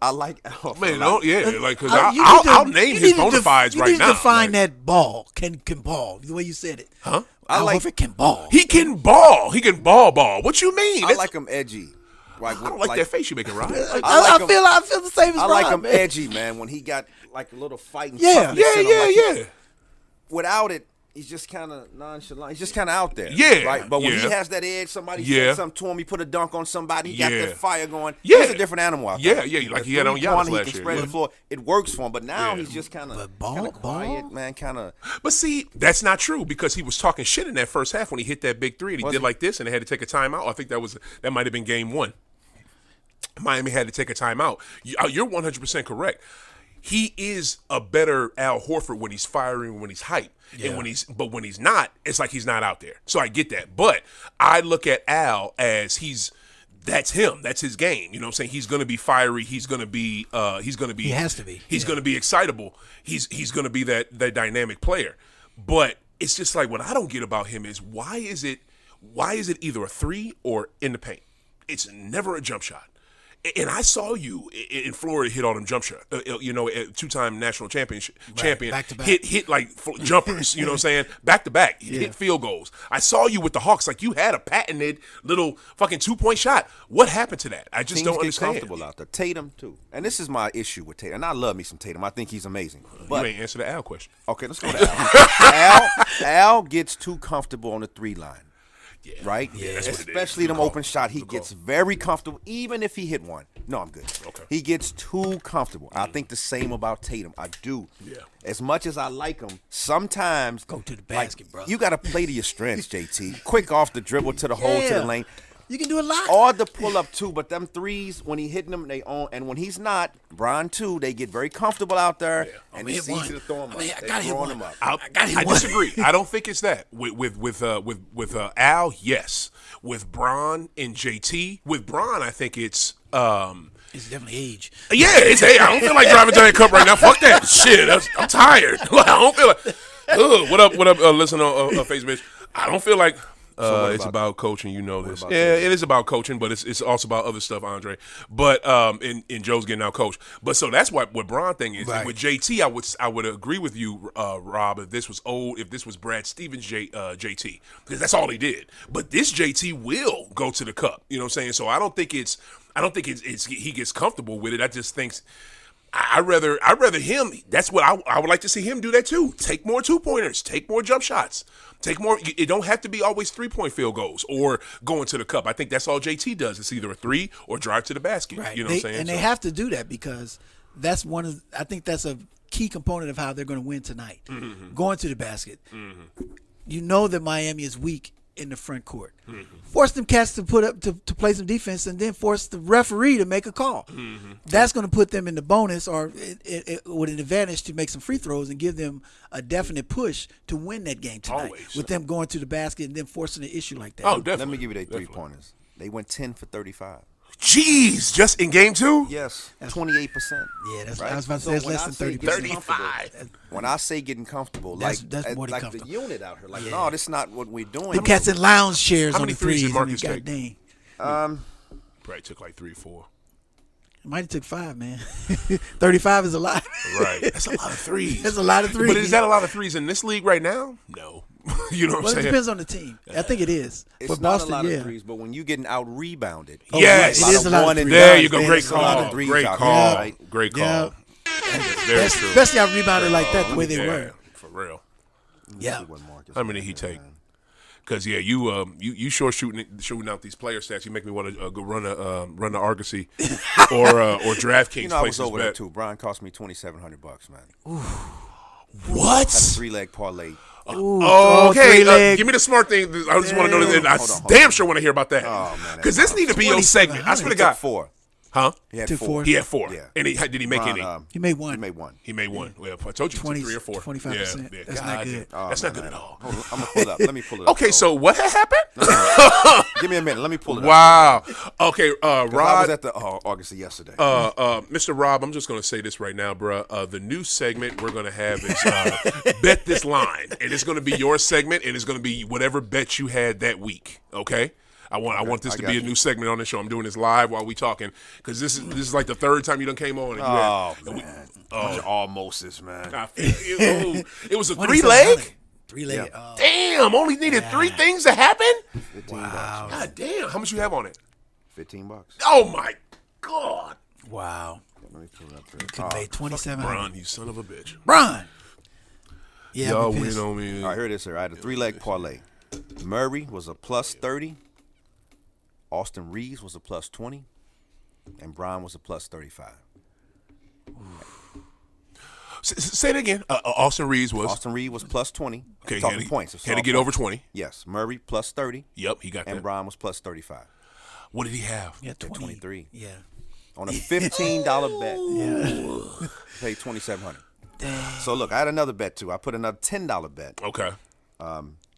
I like Al Horford. Man, because I'll name his bona fides right now. You need to define that ball, can ball, the way you said it. Huh? Al Horford can ball. He can ball. He can ball. What you mean? I like him edgy. Like, I don't like that face you making, Rob. I feel the same as Rob. I like him man. edgy, man. When he got like a little fighting. Yeah. Without it, he's just kind of nonchalant. He's just kind of out there. Yeah. Right. But when he has that edge, somebody said something to him. He put a dunk on somebody. He got that fire going. Yeah. He's a different animal out there. Yeah. Like he had on Giannis last year. He can spread the floor. It works for him. But now he's just kind of quiet, man. Kind of. But see, that's not true because he was talking shit in that first half when he hit that big three and he did like this and they had to take a timeout. I think that might have been game 1. Miami had to take a timeout. You're 100% correct. He is a better Al Horford when he's firing, when he's hyped. Yeah. And when he's not, it's like he's not out there. So I get that. But I look at Al as that's him. That's his game. You know what I'm saying? He's going to be fiery. He has to be. He's going to be excitable. He's going to be that dynamic player. But it's just like what I don't get about him is why is it either a 3 or in the paint? It's never a jump shot. And I saw you in Florida hit all them jump shots. Two-time national champion, back to back. hit like jumpers. You know what I'm saying? Back to back, hit field goals. I saw you with the Hawks like you had a patented little fucking 2-point shot. What happened to that? I just don't understand. Comfortable out there. Tatum too, and this is my issue with Tatum. And I love me some Tatum. I think he's amazing. But you ain't answer the Al question. Okay, let's go to Al. Al gets too comfortable on the 3 line. Yeah, right? Yeah, especially them open shot. He gets very comfortable, even if he hit one. No, I'm good. Okay. He gets too comfortable. I think the same about Tatum. I do. Yeah. As much as I like him, sometimes go to the basket, bro. You got to play to your strengths, JT. Quick off the dribble to the hole to the lane. You can do a lot. Or the pull up too, but them threes when he hitting them, they on. And when he's not, Bron too, they get very comfortable out there, and it's easy to throw them up. I got him up. I disagree. I don't think it's that with Al. Yes, with Bron and JT. With Bron, I think it's. It's definitely age. Yeah, it's age. I don't feel like driving Giant Cup right now. Fuck that shit. I'm tired. I don't feel like. What up? Listen on Facebook. I don't feel like. It's about coaching, you know this. Yeah, it is about coaching, but it's also about other stuff, Andre. But and Joe's getting out coached. But so that's what Bron thing is. Right. With JT, I would agree with you, Rob, if this was Brad Stevens JT, because that's all he did. But this JT will go to the cup. You know what I'm saying? So I don't think it's he gets comfortable with it. I just think. I rather him. That's what I would like to see him do that too. Take more 2-pointers. Take more jump shots. Take more. It don't have to be always 3-point field goals or going to the cup. I think that's all JT does. It's either a 3 or drive to the basket. Right. You know what I'm saying? And they have to do that because that's I think that's a key component of how they're going to win tonight. Mm-hmm. Going to the basket. Mm-hmm. You know that Miami is weak in the front court. Mm-hmm. Force them cats to put up to play some defense, and then force the referee to make a call. Mm-hmm. That's going to put them in the bonus or with an advantage to make some free throws and give them a definite push to win that game tonight. Always. With them going to the basket and then forcing an issue like that. Oh, definitely. Let me give you their 3-pointers. They went 10 for 35. Jeez, just in game 2? Yes, 28%. Yeah, that's right? I was about to say it's less than 30%. 35. When I say getting comfortable, that's more than like comfortable. the unit out here, no, that's not what we're doing. The cats in lounge chairs How on many the threes threes. did Marcus God take? dang. Probably took like 3, 4. Might have took 5, man. 35 is a lot. Right. That's a lot of threes. That's a lot of threes. But is that a lot of threes in this league right now? No. You know what I'm saying? It depends on the team. I think it is. It's but not Boston, a lot of threes, but when you're getting out rebounded, yes, it is a lot of threes. There you go. Great call. Great call. Right? Great call. Yeah. Very true. Especially out rebounded like that, the way they were. For real. Yeah. How many did he take? Because you sure shooting out these player stats. You make me want to go run the Argosy or DraftKings. You know, I was over there too. Brian cost me $2,700, man. Ooh. What? Had a 3-leg parlay. Ooh, okay. Give me the smart thing. I just want to know that. I damn sure want to hear about that. Oh man, because this need to be your segment. I swear to God. 4. Huh? He had 4. He had 4. Yeah. And did he make any? He made 1. He made one. Well, I told you 20, 3 or 4. 25%. Yeah. That's not good. That's not good at all. I'm gonna pull it up. Let me pull it up. Okay, so what had happened? Give me a minute. Let me pull it up. Wow. Okay, Rob. I was at the August yesterday. Mr. Rob, I'm just gonna say this right now, bro. The new segment we're gonna have is bet this line, and it's gonna be your segment, and it's gonna be whatever bet you had that week. Okay. I want this to be a new segment on the show. I'm doing this live while we talking because this is like the 3rd time you done came on. And man. Almost's, man. It was a 3-leg? 3-leg. Yeah. Damn, only needed 3 things to happen? Wow. God damn. How much you have on it? $15. Oh my God! Wow. Let me pull it up Could have made 2,700. Bron, you son of a bitch. Bron. Yeah, y'all win on me. All right, here it is, sir. I had a 3-leg parlay. Murray was a plus 30. Austin Reeves was a plus 20. And Bron was a plus 35. Say it again. Austin Reeves was plus 20. Okay, talking points. Had to get over 20. Yes. Murray plus 30. Yep, he got that. And Bron was plus 35. What did he have? Yeah, 23. Yeah. On a $15 bet. Yeah. Paid $2,700. So look, I had another bet too. I put another $10 bet. Okay.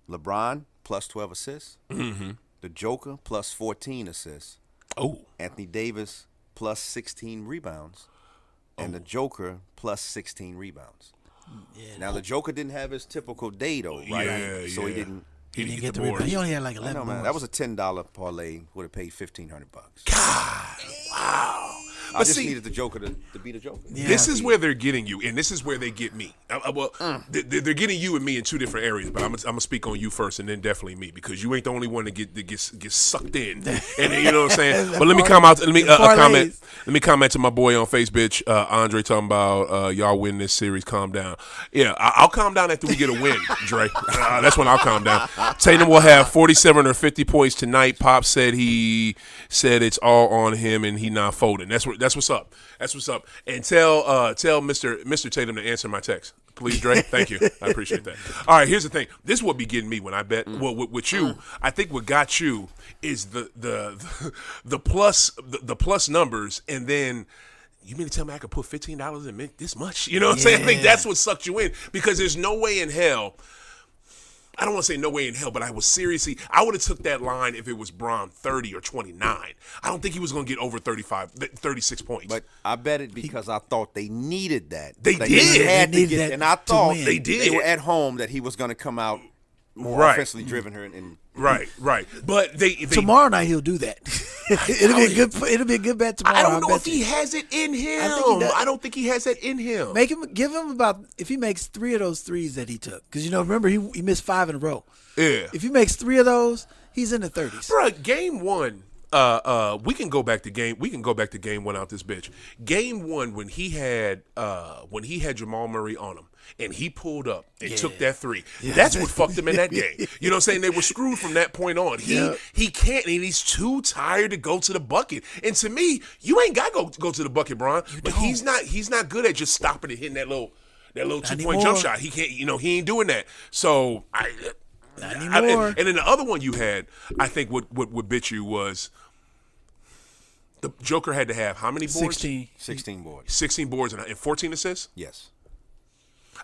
LeBron plus 12 assists. Mm-hmm. The Joker plus 14 assists. Oh. Anthony Davis plus 16 rebounds. And the Joker plus 16 rebounds. Yeah, now the Joker didn't have his typical day though, right? Yeah, so he didn't. He didn't get the rebound. He only had like 11 man. That was a $10 parlay. Would have paid $1,500. God, wow. I just needed the Joker to be the Joker. Yeah. This is where they're getting you, and this is where they get me. They're getting you and me in two different areas, but I'm gonna speak on you first, and then definitely me, because you ain't the only one that gets sucked in. And you know what I'm saying. But let me comment. Let me comment to my boy on Facebook, Andre, talking about y'all win this series. Calm down. Yeah, I'll calm down after we get a win, Dre. That's when I'll calm down. Tatum will have 47 or 50 points tonight. Pop said it's all on him, and he not folding. That's what's up. That's what's up. And tell Mr. Tatum to answer my text. Please, Dre. Thank you. I appreciate that. All right, here's the thing. This is what be getting me when I bet. Well, with you, I think what got you is the plus numbers, and then you mean to tell me I could put $15 and make this much? You know what I'm saying? I think that's what sucked you in, because there's no way in hell. I don't want to say no way in hell, but I would have took that line if it was Bron 30 or 29. I don't think he was going to get over 36 points. But I bet it because I thought they needed that. They did. And I thought they did. They were at home that he was going to come out more offensively driven her. Right. But they tomorrow night he'll do that. It'll be a good bet tomorrow. I don't know if he has it in him. I don't think he has that in him. Give him about, if he makes 3 of those threes that he took, because remember he missed 5 in a row. Yeah. If he makes 3 of those, he's in the 30s. Bro, game 1. We can go back to game one out this bitch. Game 1 when he had Jamal Murray on him and he pulled up and took that 3. Yeah. That's what fucked him in that game. You know what I'm saying? They were screwed from that point on. He can't, and he's too tired to go to the bucket. And to me, you ain't got to go to the bucket, Bron. But he's not good at just stopping and hitting that little 2-point jump shot. He can't, he ain't doing that. So and then the other one you had, I think what bit you was the Joker had to have how many boards? 16 boards. 16 boards and 14 assists? Yes.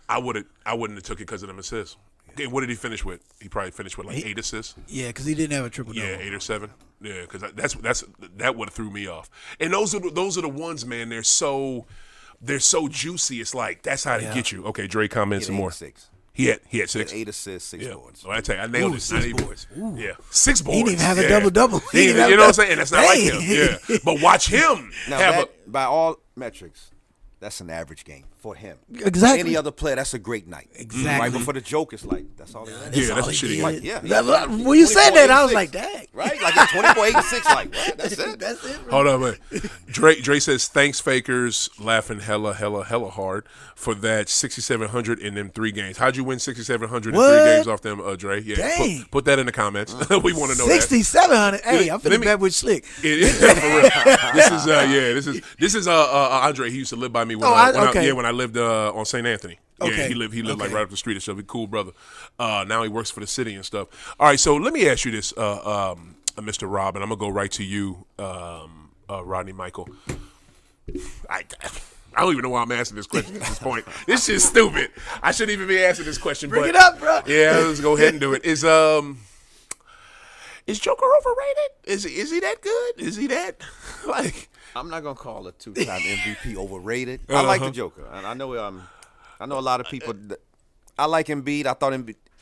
I wouldn't have took it because of them assists. Okay, what did he finish with? He probably finished with 8 assists. Yeah, because he didn't have a triple-double. Yeah, 8 or 7. Yeah, because that would have threw me off. And those are the ones, man. They're so juicy. It's like that's how they get you. Okay, Dre, comment some more. 6. He had 6. He had 8 assists, 6 boards. So I tell you, I nailed it. 6 boards. Yeah, 6 boards. He didn't even have a double-double. You know what I'm saying? And that's not like him. Yeah, but watch him by all metrics, that's an average game for him. Exactly. Any other player, that's a great night. Exactly. Right, but for the joke, it's like that's all. That's a shitty like, when you said that, I was like, dang. Right, like it's 24, 8, 6. Like what? That's it. That's it. Bro. Hold on, man. Dre says thanks, fakers, laughing hella hard for that 6,700 in them 3 games. How'd you win 6,700 in 3 games off them, Dre? Yeah, dang. Put that in the comments. We want to know 6,700. Hey, I'm finna bet with Slick. For real. This is Andre. He used to live by me when I lived on St. Anthony. Yeah, okay. he lived like right up the street and stuff. He's a cool brother. Now he works for the city and stuff. All right, so let me ask you this, Mr. Rob, and I'm gonna go right to you, Rodney Michael. I don't even know why I'm asking this question at this point. This shit's stupid. I shouldn't even be asking this question. Bring it up, bro. Yeah, let's go ahead and do it. Is Joker overrated? Is he that good? Is he that like? I'm not gonna call a 2-time MVP overrated. I like the Joker, and I know a lot of people. I like Embiid. I thought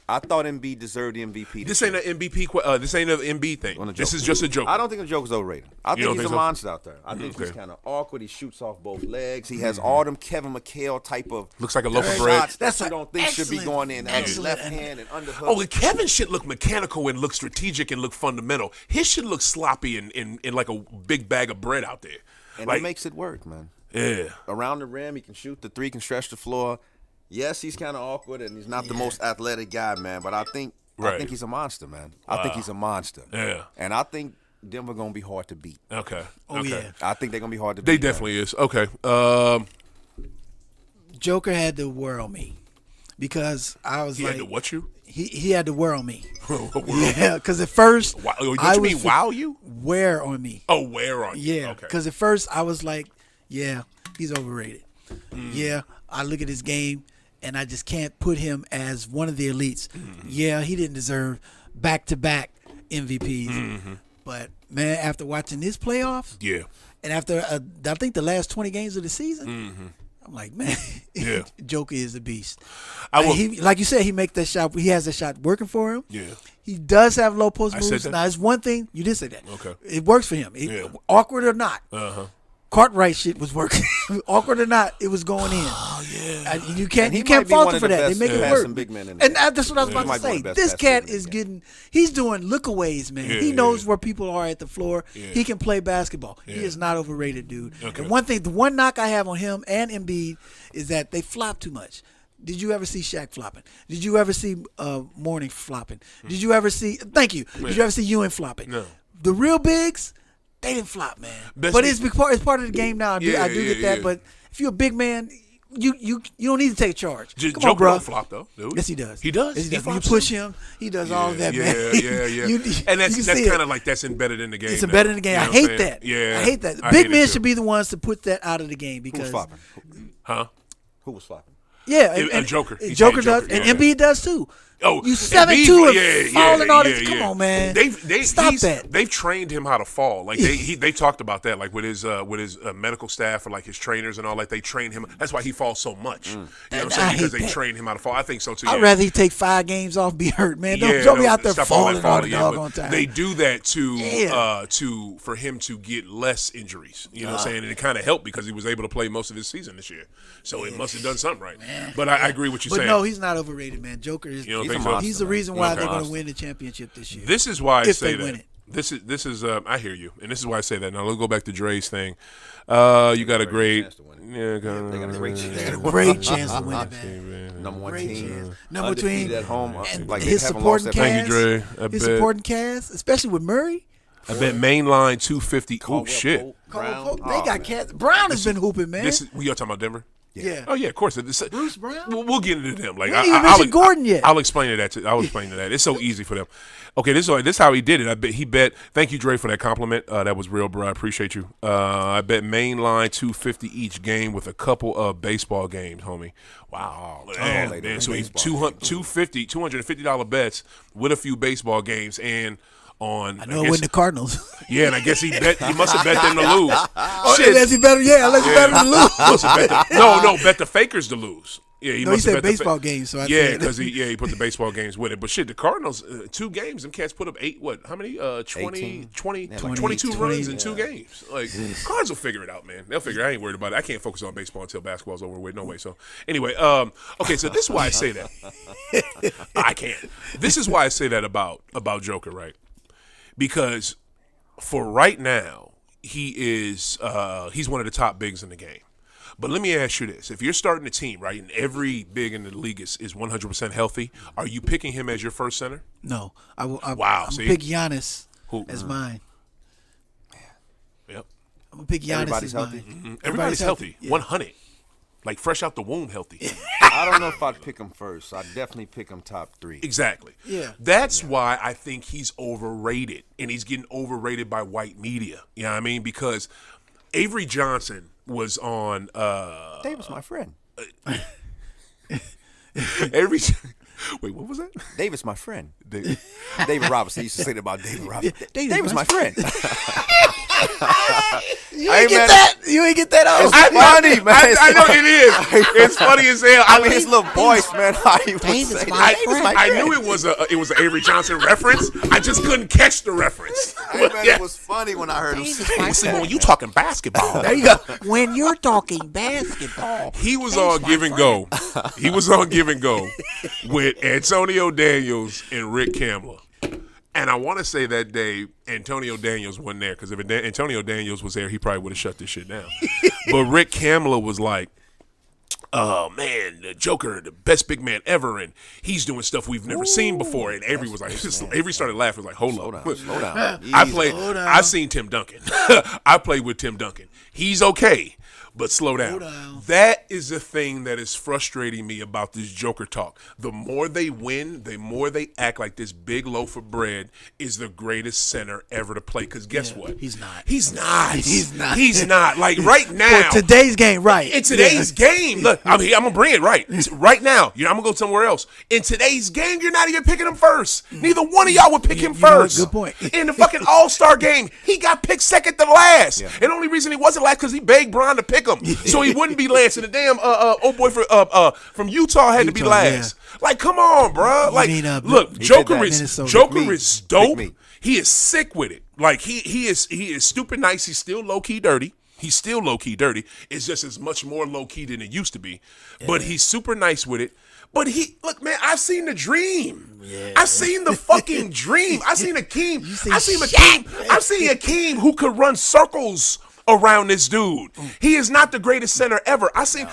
I thought Embiid deserved the MVP. This ain't an MVP. This ain't an Embiid thing. This is just a joke. I don't think the joke is overrated. I think he's a monster out there. I think he's kind of awkward. He shoots off both legs. He has all them Kevin McHale type of looks like a loaf of bread. That's I don't think should be going in left hand and underhook. Oh, Kevin should look mechanical and look strategic and look fundamental. His should look sloppy and like a big bag of bread out there. And like, it makes it work, man. Yeah. Around the rim, he can shoot the three, can stretch the floor. Yes, he's kind of awkward and he's not the most athletic guy, man. But I think he's a monster, man. Wow. I think he's a monster. Yeah. And I think Denver gonna be hard to beat. Okay. Yeah. I think they're gonna be hard to beat. They definitely is. Okay. Joker had to whirl me because I was he had to what you? He had to whirl me. Yeah, because at first what you mean wow you? Wear on me. Oh, wear on you. Yeah. Okay. Because at first I was like, yeah, he's overrated. Yeah, I look at his game. And I just can't put him as one of the elites. Yeah, he didn't deserve back-to-back MVPs. But, man, after watching this playoffs, and after, I think, the last 20 games of the season, I'm like, man, Joker is a beast. Like you said, he make that shot. He has that shot working for him. Yeah. He does have low post moves. Now, it's one thing. You did say that. Okay. It works for him. Awkward or not. Cartwright shit was working. Awkward or not, it was going in. Oh yeah. You can't fault him for that. They make it work. And that's what I was about to say. This cat is he's doing lookaways, man. He knows where people are at the floor. He can play basketball. He is not overrated, dude. Okay. And the one knock I have on him and Embiid is that they flop too much. Did you ever see Shaq flopping? Did you ever see Mourning flopping? Did you ever see? Thank you. Did you ever see Ewing flopping? No. The real bigs. They didn't flop, man. But it's part of the game now. I do get that. But if you're a big man, you don't need to take charge. Come on, bro. Don't flop though, dude. Yes, he does. He does. Yes, he does. When you push him, he does all of that, man. Yeah. And that's kind of like that's embedded in the game. It's embedded in the game. I hate that. Yeah, I hate that. Big men should be the ones to put that out of the game because. Who's flopping? Huh? Who was flopping? Yeah, and Joker. Joker does, and Embiid does too. Oh, you 7'2" and falling all this. Come on, man. Stop that. They've trained him how to fall. Like they talked about that, like with his medical staff or like his trainers and all that. They train him. That's why he falls so much. You know what I'm saying? Because they train him how to fall. I think so too. I'd rather he take 5 games off, be hurt, man. Don't be out there falling all the doggone time. They do that for him to get less injuries. You know what I'm saying? And it kind of helped because he was able to play most of his season this year. So it must have done something right. Man. But I agree with you saying. But no, he's not overrated, man. Joker is. He's the reason why they're going to win the championship this year. This is why I say that. This is I hear you, and this is why I say that. Now let's go back to Dre's thing. You got a great, they got a great chance. They got a great chance to win it, man. Number one team, number team at home, and like his supporting cast. Thank you, Dre. His supporting cast, especially with Murray. I bet main line 250. Oh shit! Brown. They got cats. Brown has been hooping, man. We are talking about Denver. Yeah. Oh yeah, of course. Bruce Brown. We'll get into them. Like we didn't even mention Gordon yet. I'll explain to that. I'll explain to that. It's so easy for them. Okay, this is how he did it. I bet he bet. Thank you, Dre, for that compliment. That was real, bro. I appreciate you. I bet main line 250 each game with a couple of baseball games, homie. Wow. Man. So he's $250 bets with a few baseball games and. I know it wasn't the Cardinals. Yeah, and I guess he must have bet them to lose. Shit. Unless he bet them to lose. Bet the Fakers to lose. Yeah, he said baseball games. So because he put the baseball games with it. But shit, the Cardinals, 2 games, them cats put up 22 runs in 2 games. Like, Cards will figure it out, man. They'll figure it. I ain't worried about it. I can't focus on baseball until basketball's over with. No way. So, anyway, okay, so this is why I say that. I can't. This is why I say that about Joker, right? Because for right now, he's one of the top bigs in the game. But let me ask you this. If you're starting a team, right, and every big in the league is 100% healthy, are you picking him as your first center? No. Wow. I'm going to pick Giannis as mine. Yep. I'm going to pick Giannis Everybody's as healthy? mine. Mm-hmm. Everybody's healthy. Yeah. 100. Like fresh out the womb healthy. I don't know if I'd pick him first. I'd definitely pick him top 3. Exactly. Yeah. That's why I think he's overrated, and he's getting overrated by white media. You know what I mean? Because Avery Johnson was on David's my friend. Wait, what was that? David's my friend. David Robinson. He used to say that about David Robinson. David's my friend. You ain't get that. You ain't get that out. It's funny, man. I know it is. It's funny as hell. I mean, his little voice, man. How he would say I knew it was an Avery Johnson reference. I just couldn't catch the reference. Hey, man, it was funny when I heard him say See, when you talking basketball, There you go. When you're talking basketball, he was on give and go. He was on give and go with Antonio Daniels and Rick Kamler. And I want to say that day, Antonio Daniels wasn't there, because if Antonio Daniels was there, he probably would have shut this shit down. But Rick Kamler was like, oh, man, the Joker, the best big man ever, and he's doing stuff we've never seen before. And Avery was like, Avery started laughing, was like, hold on. Slow down. I've seen Tim Duncan. I played with Tim Duncan. He's okay. But slow down. That is the thing that is frustrating me about this Joker talk. The more they win, the more they act like this big loaf of bread is the greatest center ever to play. Because guess what? He's not. He's not. Like right now. For today's game, right. In today's game. Look, I'm going to bring it right. Right now. I'm going to go somewhere else. In today's game, you're not even picking him first. Neither one of y'all would pick him first. Good point. In the fucking All-Star game, he got picked second to last. Yeah. And the only reason he wasn't last because he begged Bron to pick him. So he wouldn't be last. And the damn old boy from Utah had to be last. Yeah. Like, come on, bro. Like, look, Joker is dope. He is sick with it. Like, he is stupid nice. He's still low-key dirty. It's just as much more low-key than it used to be. Yeah. But he's super nice with it. But look, man, I've seen the dream. Yeah. I've seen the fucking dream. I've seen Akeem. I've seen Akeem who could run circles around this dude. He is not the greatest center ever. I seen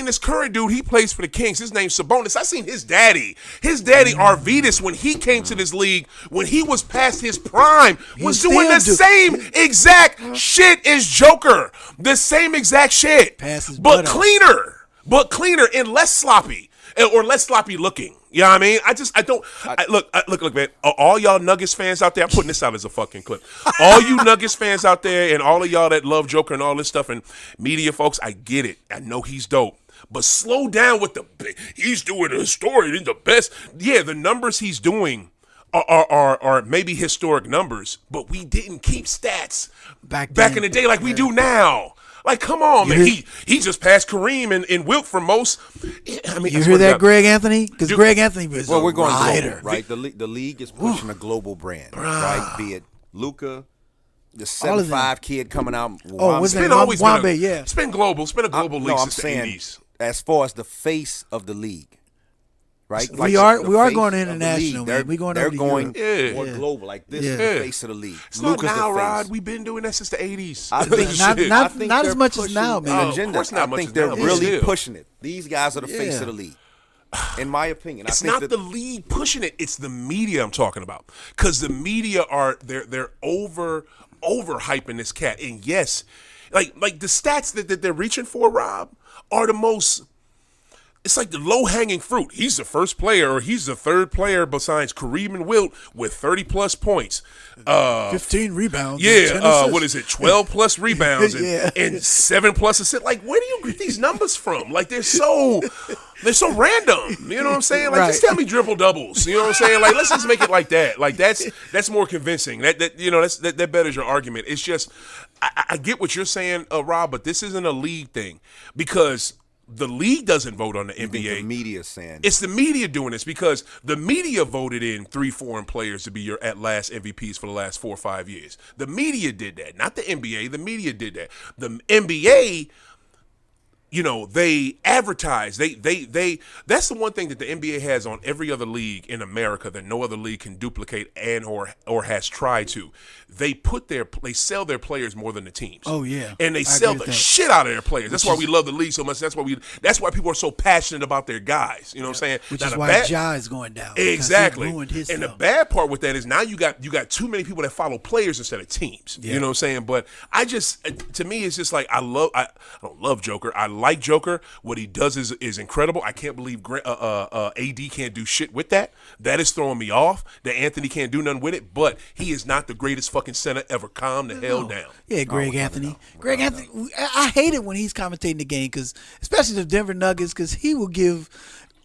this current dude. He plays for the Kings. His name's Sabonis. I seen his daddy. Arvidas, when he came to this league, when he was past his prime, was doing the same exact shit as Joker. The same exact shit. But cleaner and less sloppy or less sloppy looking. You know what I mean? Look, man. All y'all Nuggets fans out there, I'm putting this out as a fucking clip. All you Nuggets fans out there and all of y'all that love Joker and all this stuff and media folks, I get it. I know he's dope. But slow down with he's doing a story in the best. Yeah, the numbers he's doing are maybe historic numbers, but we didn't keep stats back in the day like we do now. Like, come on, man. He just passed Kareem and Wilt for most. I mean, you hear that, Greg Anthony? Because Greg Anthony was we're going global, right? The league is pushing a global brand, right? Be it Luka, the 7'5" kid coming out. It's been always Wambe, yeah. It's been global. It's been a global league since the 80s. As far as the face of the league. Right? We are going international, man. They're going more global. Like this is the face of the league. It's not now, Rod. We've been doing that since the 80s. I think not as much as now, man. I think they're really pushing it. These guys are the face of the league. In my opinion, it's not the league pushing it. It's the media I'm talking about. Because the media they're over hyping this cat. And yes, like the stats that they're reaching for, Rob, are the most. It's like the low-hanging fruit. He's the first player, or he's the third player besides Kareem and Wilt with 30-plus points. 15 rebounds. Yeah, what is it, 12-plus rebounds and 7-plus assists. Like, where do you get these numbers from? Like, they're so random. You know what I'm saying? Like, just tell me triple-doubles. You know what I'm saying? Like, let's just make it like that. Like, that's more convincing. That betters your argument. It's just, I get what you're saying, Rob, but this isn't a league thing because the league doesn't vote on the NBA. The media saying it's the media doing this because the media voted in 3 foreign players to be your at last MVPs for the last 4 or 5 years. The media did that, not the NBA. The media did that. The NBA, they advertise. They. That's the one thing that the NBA has on every other league in America that no other league can duplicate and or has tried to. They sell their players more than the teams. Oh yeah, and they sell the shit out of their players. That's why we love the league so much. That's why people are so passionate about their guys. You know what I'm saying? Which is why Ja is going down. Exactly. And the bad part with that is now you got too many people that follow players instead of teams. Yeah. You know what I'm saying? But to me, it's just like I don't love Joker. I like Joker. What he does is incredible. I can't believe AD can't do shit with that. That is throwing me off. That Anthony can't do nothing with it. But he is not the greatest fucking center ever. Calm the hell down. Yeah, Greg Anthony. Greg Anthony. I hate it when he's commentating the game, because especially the Denver Nuggets, because he will give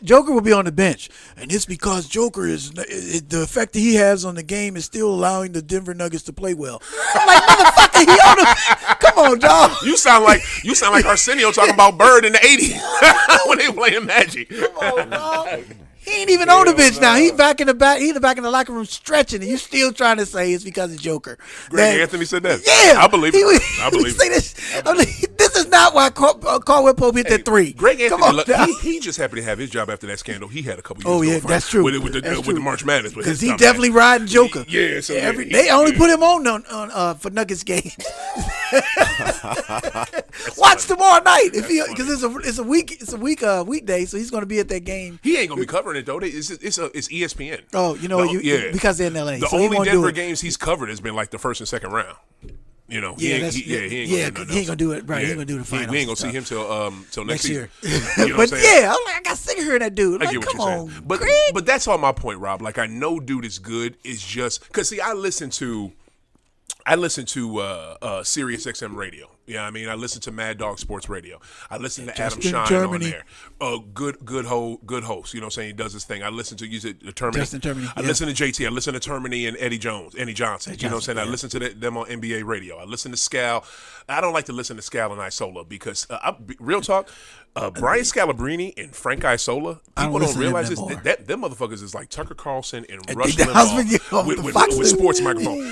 Joker will be on the bench, and it's because Joker is the effect that he has on the game is still allowing the Denver Nuggets to play well. I'm like, motherfucker, he on the. Come on, dog. You sound like Arsenio talking about Bird in the '80s when they were playing Magic. Come on, dog. He ain't even on the bench now. He's back in the back. He's back in the locker room stretching, and you still trying to say it's because of Joker. Greg Anthony said that. Yeah, I believe it. I believe it. This is not why Caldwell Pope hit that three. Greg Anthony, he just happened to have his job after that scandal he had a couple years ago. Oh yeah, that's true. With the March Madness, because he definitely riding Joker. Yeah, so they only put him on for Nuggets games. Watch tomorrow night because it's a weekday, so he's going to be at that game. He ain't going to be covering it though. It's ESPN. Oh, because they're in LA. The only Denver games he's covered has been like the first and second round. He ain't gonna do it. Right, he ain't gonna do the finals. We ain't gonna see him till next year. But yeah, I got sick of hearing that dude. I get what you're saying. But that's all my point, Rob. Like I know dude is good. It's just because see, I listen to Sirius XM radio. Yeah, I mean, I listen to Mad Dog Sports Radio. I listen to Adam Shine on there. Good host. You know what I'm saying? He does his thing. I listen to Termini. I listen to JT. I listen to Termini and Eddie Johnson. You know what I'm saying? I listen to them on NBA radio. I listen to Scal. I don't like to listen to Scal and Isola because, real talk, Brian Scalabrine and Frank Isola, people don't realize this. Them motherfuckers is like Tucker Carlson and Rush Limbaugh with sports microphone.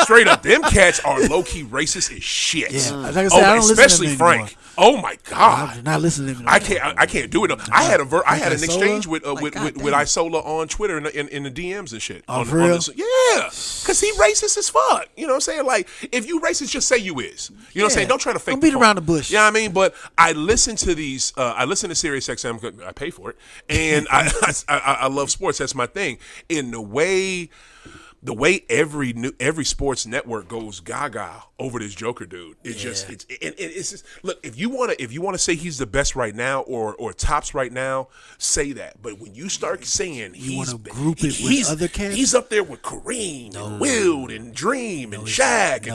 Straight up, them cats are low-key racist as shit. Yeah. Like I said, I don't especially listen to Frank. Oh my God! I'm not listening to him. I can't do it. I had an exchange with Isola on Twitter in the DMs and shit. Oh, for real? Yeah, because he racist as fuck. You know what I'm saying? Like, if you racist, just say you is. You know what I'm saying? Don't try to fake. Don't beat around the bush. Yeah, you know what I mean, but I listen to these. I listen to Sirius XM. I pay for it, and I love sports. That's my thing. In the way every sports network goes gaga over this Joker dude, it's just look, if you want to say he's the best right now or tops right now, say that. But when you start saying he's other cats, he's up there with Kareem and Wilt and Dream and Shaq.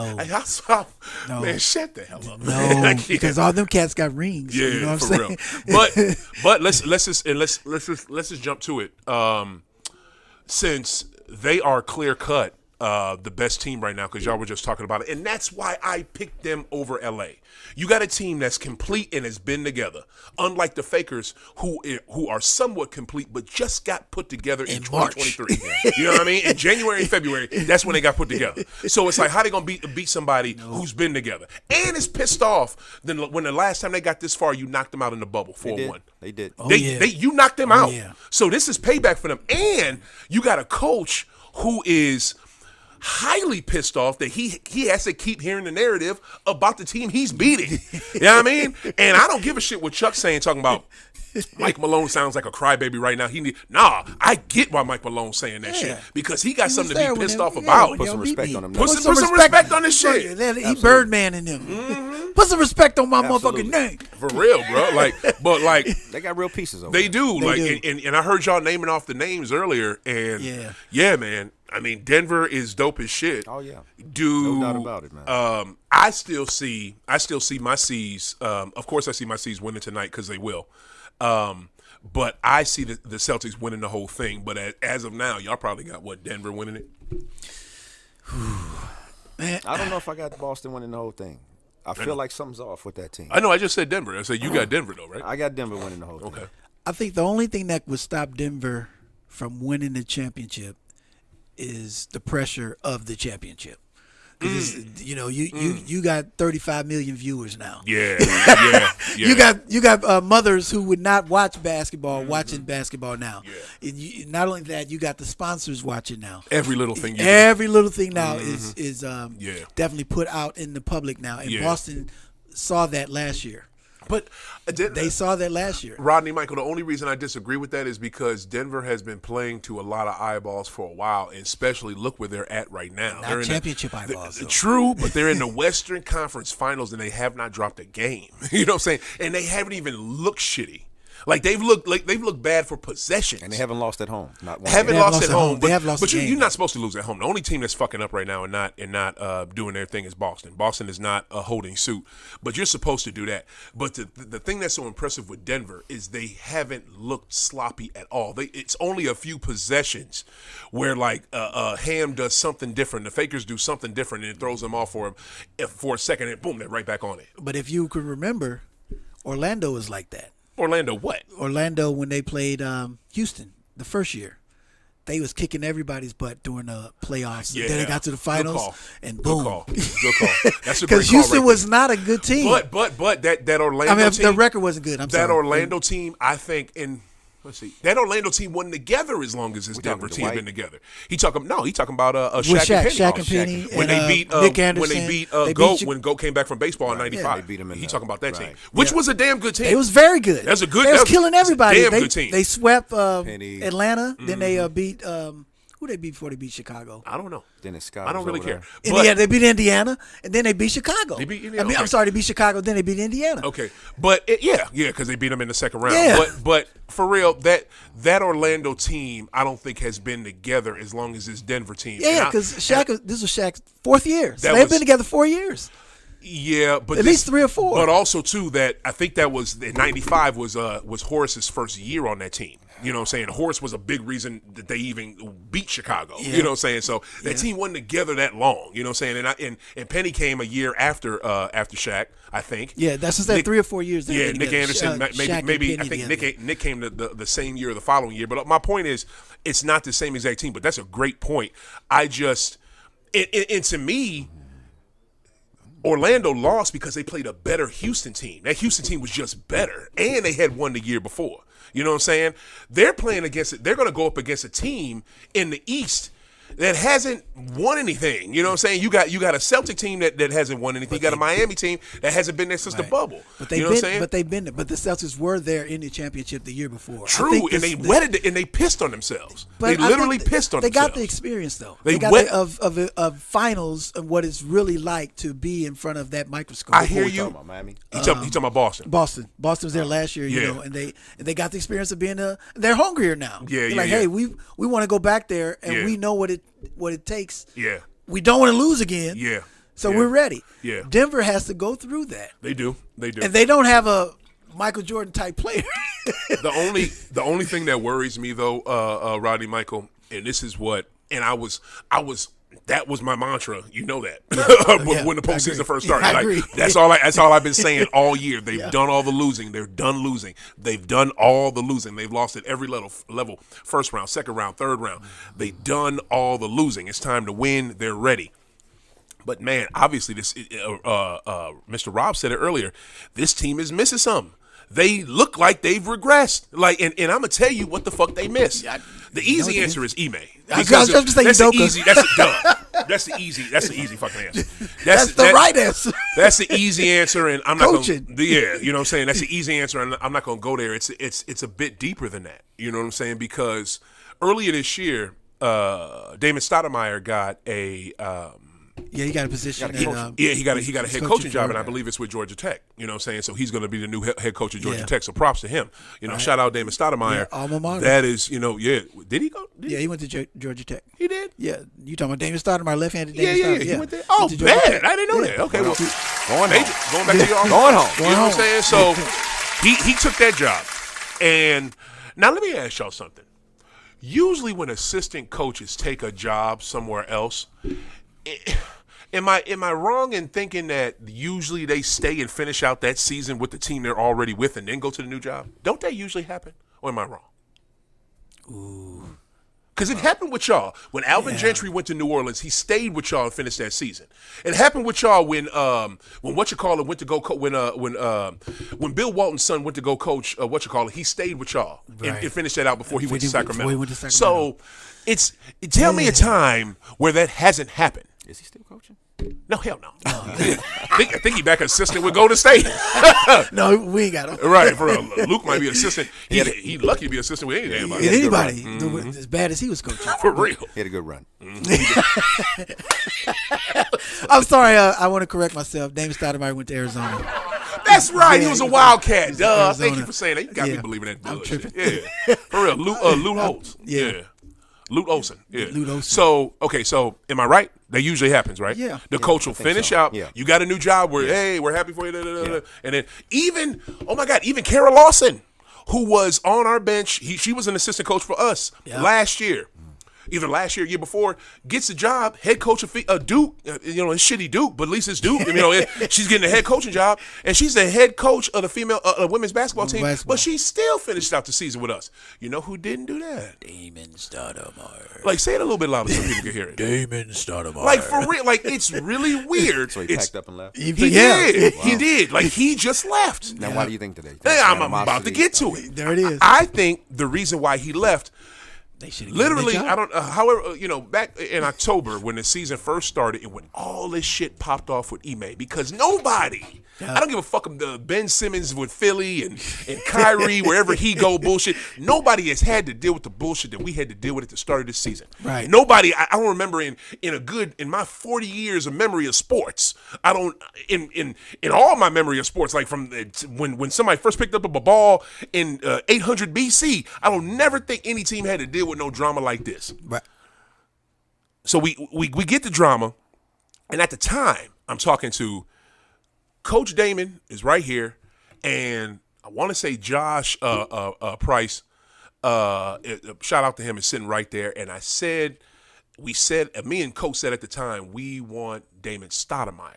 Man, shut the hell up. No, because all them cats got rings. Yeah, you know what for I'm real. But let's just jump to it. Since they are clear cut the best team right now because y'all were just talking about it, and that's why I picked them over LA. You got a team that's complete and has been together, unlike the Fakers who are somewhat complete but just got put together in 2023. You know what I mean? In January and February, that's when they got put together. So it's like, how they gonna beat somebody who's been together and is pissed off? Then when the last time they got this far, you knocked them out in the bubble 4-1. They did. You knocked them out. Yeah. So this is payback for them, and you got a coach who is highly pissed off that he has to keep hearing the narrative about the team he's beating. You know what I mean? And I don't give a shit what Chuck's talking about. Mike Malone sounds like a crybaby right now. I get why Mike Malone's saying that shit because he got something to be pissed off about. Put some respect on him. Put some respect on this shit. He Birdman in them. Put some respect on my motherfucking name. For real, bro. But they got real pieces over there. They do. And I heard y'all naming off the names earlier, and yeah, man. I mean, Denver is dope as shit. Oh yeah, no doubt about it, man. I still see my C's. Of course, I see my C's winning tonight because they will. But I see the Celtics winning the whole thing. But as of now, y'all probably got Denver winning it. Man, I don't know if I got Boston winning the whole thing. I feel like something's off with that team. I know. I just said Denver. I said you got Denver though, right? I got Denver winning the whole thing. Okay. I think the only thing that would stop Denver from winning the championship is the pressure of the championship. You got 35 million viewers now. Yeah. You got mothers who would not watch basketball watching basketball now. Yeah. Not only that, you got the sponsors watching now. Every little thing. Now is definitely put out in the public now. And Boston saw that last year. But they saw that last year. Rodney, Michael, the only reason I disagree with that is because Denver has been playing to a lot of eyeballs for a while, and especially look where they're at right now. Not they're championship eyeballs. True, but they're in the Western Conference Finals, and they have not dropped a game. You know what I'm saying? And they haven't even looked shitty. Like they've looked bad for possessions, and they haven't lost at home. Not one. Haven't lost at home. They have lost. But you're not supposed to lose at home. The only team that's fucking up right now and not doing their thing is Boston. Boston is not holding suit, but you're supposed to do that. But the thing that's so impressive with Denver is they haven't looked sloppy at all. It's only a few possessions where like Ham does something different, the Fakers do something different, and it throws them off for a second, and boom, they're right back on it. But if you could remember, Orlando was like that. Orlando what? Orlando, when they played Houston the first year, they was kicking everybody's butt during the playoffs. Yeah. Then they got to the finals, and boom. Good call. That's a great call. Because Houston right was not a good team. But that Orlando team. The record wasn't good. That Orlando team, I think, let's see. That Orlando team wasn't together as long as this Denver team been together. He talking about Shaq and Penny. When they beat Nick Anderson, when they beat Goat when Goat came back from baseball in '95. They beat him He talking about that team, which was a damn good team. It was very good. That's a good. They was killing everybody. Damn good team. They swept Atlanta. Then they beat. Who they beat before they beat Chicago? I don't know. Dennis Scott. I don't really care. Indiana, they beat Indiana, and then they beat Chicago. They beat Indiana. I'm sorry, they beat Chicago, then they beat Indiana. Okay, but because they beat them in the second round. Yeah. But for real, that Orlando team, I don't think has been together as long as this Denver team. Yeah, because this was Shaq's fourth year. So they've been together 4 years. Yeah, but at least 3 or 4. But also too that I think that was in '95 was Horace's first year on that team. You know what I'm saying? Horace was a big reason that they even beat Chicago. Yeah. You know what I'm saying? So that team wasn't together that long. You know what I'm saying? And Penny came a year after Shaq, I think. Yeah, that's just that 3 or 4 years. Yeah, Nick Anderson, maybe I think Nick came the same year or the following year. But my point is, it's not the same exact team. But that's a great point. And to me, Orlando lost because they played a better Houston team. That Houston team was just better, and they had won the year before. You know what I'm saying? They're playing against it. They're going to go up against a team in the East that hasn't won anything. You know what I'm saying? You got a Celtic team that hasn't won anything. You got a Miami team that hasn't been there since the bubble. But they've been there. But the Celtics were there in the championship the year before. True, and they wetted it, and they pissed on themselves. They literally pissed on themselves. They got the experience though. They got of finals and what it's really like to be in front of that microscope. I hear you. Miami. He talking about Boston. Boston was there last year, you know, and they got the experience of being they're hungrier now. Yeah, they're hey, we want to go back there, and we know what it takes. Yeah. We don't want to lose again. Yeah. So we're ready. Yeah. Denver has to go through that. They do. And they don't have a Michael Jordan type player. The only thing that worries me though, Rodney Michael, and this is what, and I was that was my mantra. You know that when the postseason first started. I agree. That's all I've been saying all year. They've done all the losing. They're done losing. They've done all the losing. They've lost at every level. First round, second round, third round. They've done all the losing. It's time to win. They're ready. But man, obviously this Mr. Rob said it earlier. This team is missing something. They look like they've regressed. And I'm gonna tell you what the fuck they missed. The easy answer is Ime. That's the easy fucking answer. That's the right answer. That's the easy answer, and I'm not coaching. You know what I'm saying? That's the easy answer, and I'm not gonna go there. It's a bit deeper than that. You know what I'm saying? Because earlier this year, Damon Stoudemire got a he got a position. He got a head coaching job, and I believe it's with Georgia Tech. You know what I'm saying? So he's going to be the new head coach of Georgia Tech. So props to him. You know, shout out Damon Stoudemire. Alma mater. That is, Did he go? He went to Georgia Tech. He did? Yeah. You talking about Damon Stoudemire, left-handed Damon Stoudemire? He went there. Oh, bad. I didn't know that. Okay, well, going back to your going home. You know what I'm saying? So he took that job. And now let me ask y'all something. Usually when assistant coaches take a job somewhere else, am I wrong in thinking that usually they stay and finish out that season with the team they're already with and then go to the new job? Don't that usually happen? Or am I wrong? Ooh. Because it happened with y'all. When Alvin Gentry went to New Orleans, he stayed with y'all and finished that season. It happened with y'all when went to go when Bill Walton's son went to go coach he stayed with y'all and finished that out before he went to Sacramento. So tell me a time where that hasn't happened. Is he still coaching? No, hell no. I think he back assistant with Golden State. No, we ain't got him. Right, for Luke might be assistant. He lucky to be assistant with anybody. Anybody, as bad as he was coaching. For real. He had a good run. I'm sorry, I want to correct myself. Damon Stoudemire went to Arizona. That's right. He was a Wildcat. Duh. Thank you for saying that. You got me believing that bullshit. Yeah. For real. Lute Holtz. Yeah. Lute Olson. Yeah. Lute Olson. So, okay, so am I right? That usually happens, right? Yeah. The coach will finish out. Yeah. You got a new job where, hey, we're happy for you. And then even, oh my God, even Kara Lawson, who was on our bench, she was an assistant coach for us last year. Either last year, year before, gets a job, head coach of Duke. It's shitty Duke, but at least it's Duke. She's getting a head coaching job, and she's the head coach of the female women's basketball team. But she still finished out the season with us. You know who didn't do that? Damon Stoudemire. Like, say it a little bit louder so people can hear it. Damon Stoudemire. Like, for real, like, it's really weird. So he packed up and left? He did. Wow. He did. Like, he just left. Now, why do you think today? I'm about to get to it. There it is. I think the reason why he left, literally, I don't. However, back in October when the season first started, and when all this shit popped off with Ime, because nobody, I don't give a fuck Ben Simmons with Philly and Kyrie wherever he go bullshit. Nobody has had to deal with the bullshit that we had to deal with at the start of the season. Right. Nobody. I don't remember in my 40 years of memory of sports. I don't in all my memory of sports, like from when somebody first picked up a ball in 800 BC. I don't never think any team had to deal with no drama like this. Right. So we get the drama, and at the time, I'm talking to Coach Damon is right here, and I want to say Josh Price. Shout out to him, is sitting right there. And me and Coach said at the time, we want Damon Stoudemire.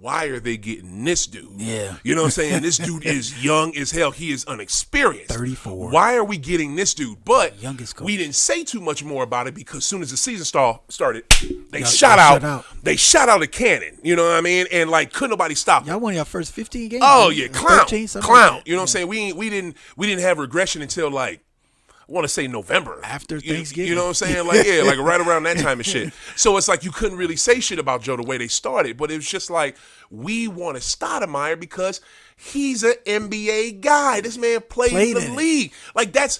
Why are they getting this dude? Yeah. You know what I'm saying? This dude is young as hell. He is unexperienced. 34. Why are we getting this dude? But youngest coach. We didn't say too much more about it because as soon as the season started, they shot out a cannon. You know what I mean? And like, couldn't nobody stop them. Y'all won your first 15 games. Oh yeah, clown. 13, Like you know what I'm saying? We didn't have regression until like, I want to say November. After Thanksgiving. You know what I'm saying? Like, yeah, like right around that time and shit. So it's like you couldn't really say shit about Joe the way they started, but it was just like, we want to Stoudemire because he's an NBA guy. This man played in the league. Like that's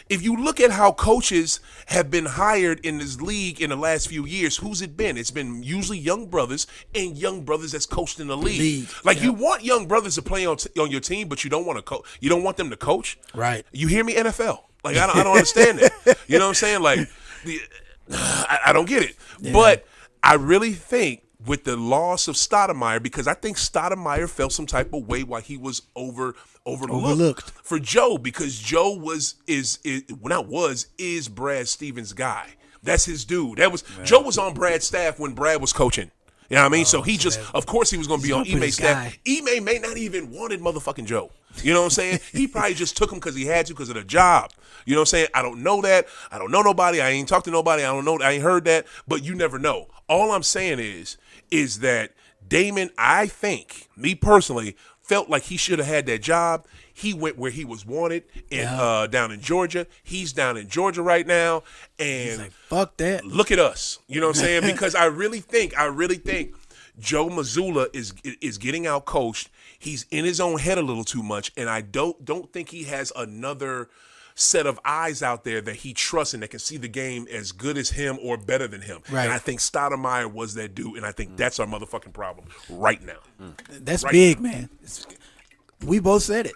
if you look at how coaches have been hired in this league in the last few years, who's it been? It's been usually young brothers and young brothers that's coached in the league. Like you want young brothers to play on your team, but you don't want to coach. You don't want them to coach. Right. You hear me, NFL? Like I don't understand that. You know what I'm saying? Like I don't get it. Yeah. But I really think with the loss of Stoudemire, because I think Stoudemire felt some type of way while he was overlooked for Joe, because Joe is Brad Stevens' guy. That's his dude. Joe was on Brad's staff when Brad was coaching. You know what I mean? So he just, of course he was going to be on Ime's staff. Ime may not even wanted motherfucking Joe. You know what I'm saying? He probably just took him because he had to because of the job. You know what I'm saying? I don't know that. I don't know nobody. I ain't talked to nobody. I don't know. I ain't heard that. But you never know. All I'm saying is that Damon, I think, me personally, felt like he should have had that job. He went where he was wanted down in Georgia. He's down in Georgia right now. And he's like, fuck that. Look at us. You know what I'm saying? Because I really think Joe Mazzulla is getting out coached. He's in his own head a little too much. And I don't think he has another set of eyes out there that he trusts and that can see the game as good as him or better than him. Right. And I think Stoudemire was that dude, and I think that's our motherfucking problem right now. That's right big, now. Man. We both said it.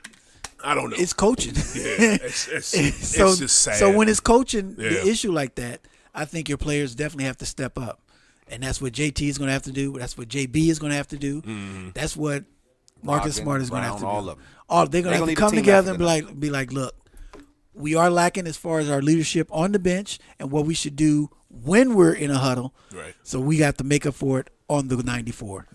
I don't know. It's coaching. Yeah, it's just sad. So when it's coaching, the issue like that, I think your players definitely have to step up. And that's what JT is going to have to do. That's what JB is going to have to do. Mm-hmm. That's what Marcus Smart is going to have to do. All of them. They're going to have to come together and be like, look, we are lacking as far as our leadership on the bench and what we should do when we're in a huddle. Right. So we got to make up for it on the 94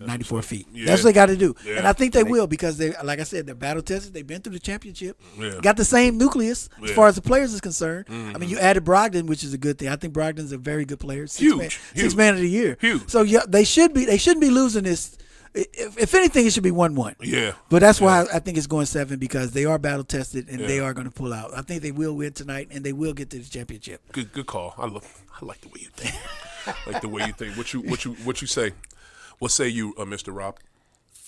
feet. Yeah. That's what they got to do. Yeah. And I think they will because, they, like I said, they're battle tested. They've been through the championship. Yeah. Got the same nucleus as far as the players is concerned. Mm-hmm. I mean, you added Brogdon, which is a good thing. I think Brogdon's a very good player. Six man of the year. Huge. So they shouldn't be losing this. If anything, it should be 1-1. Yeah. But that's why I think it's going 7 because they are battle tested and they are going to pull out. I think they will win tonight and they will get to the championship. Good call. I like the way you think. Like the way you think. What you say? What say you, Mr. Rob?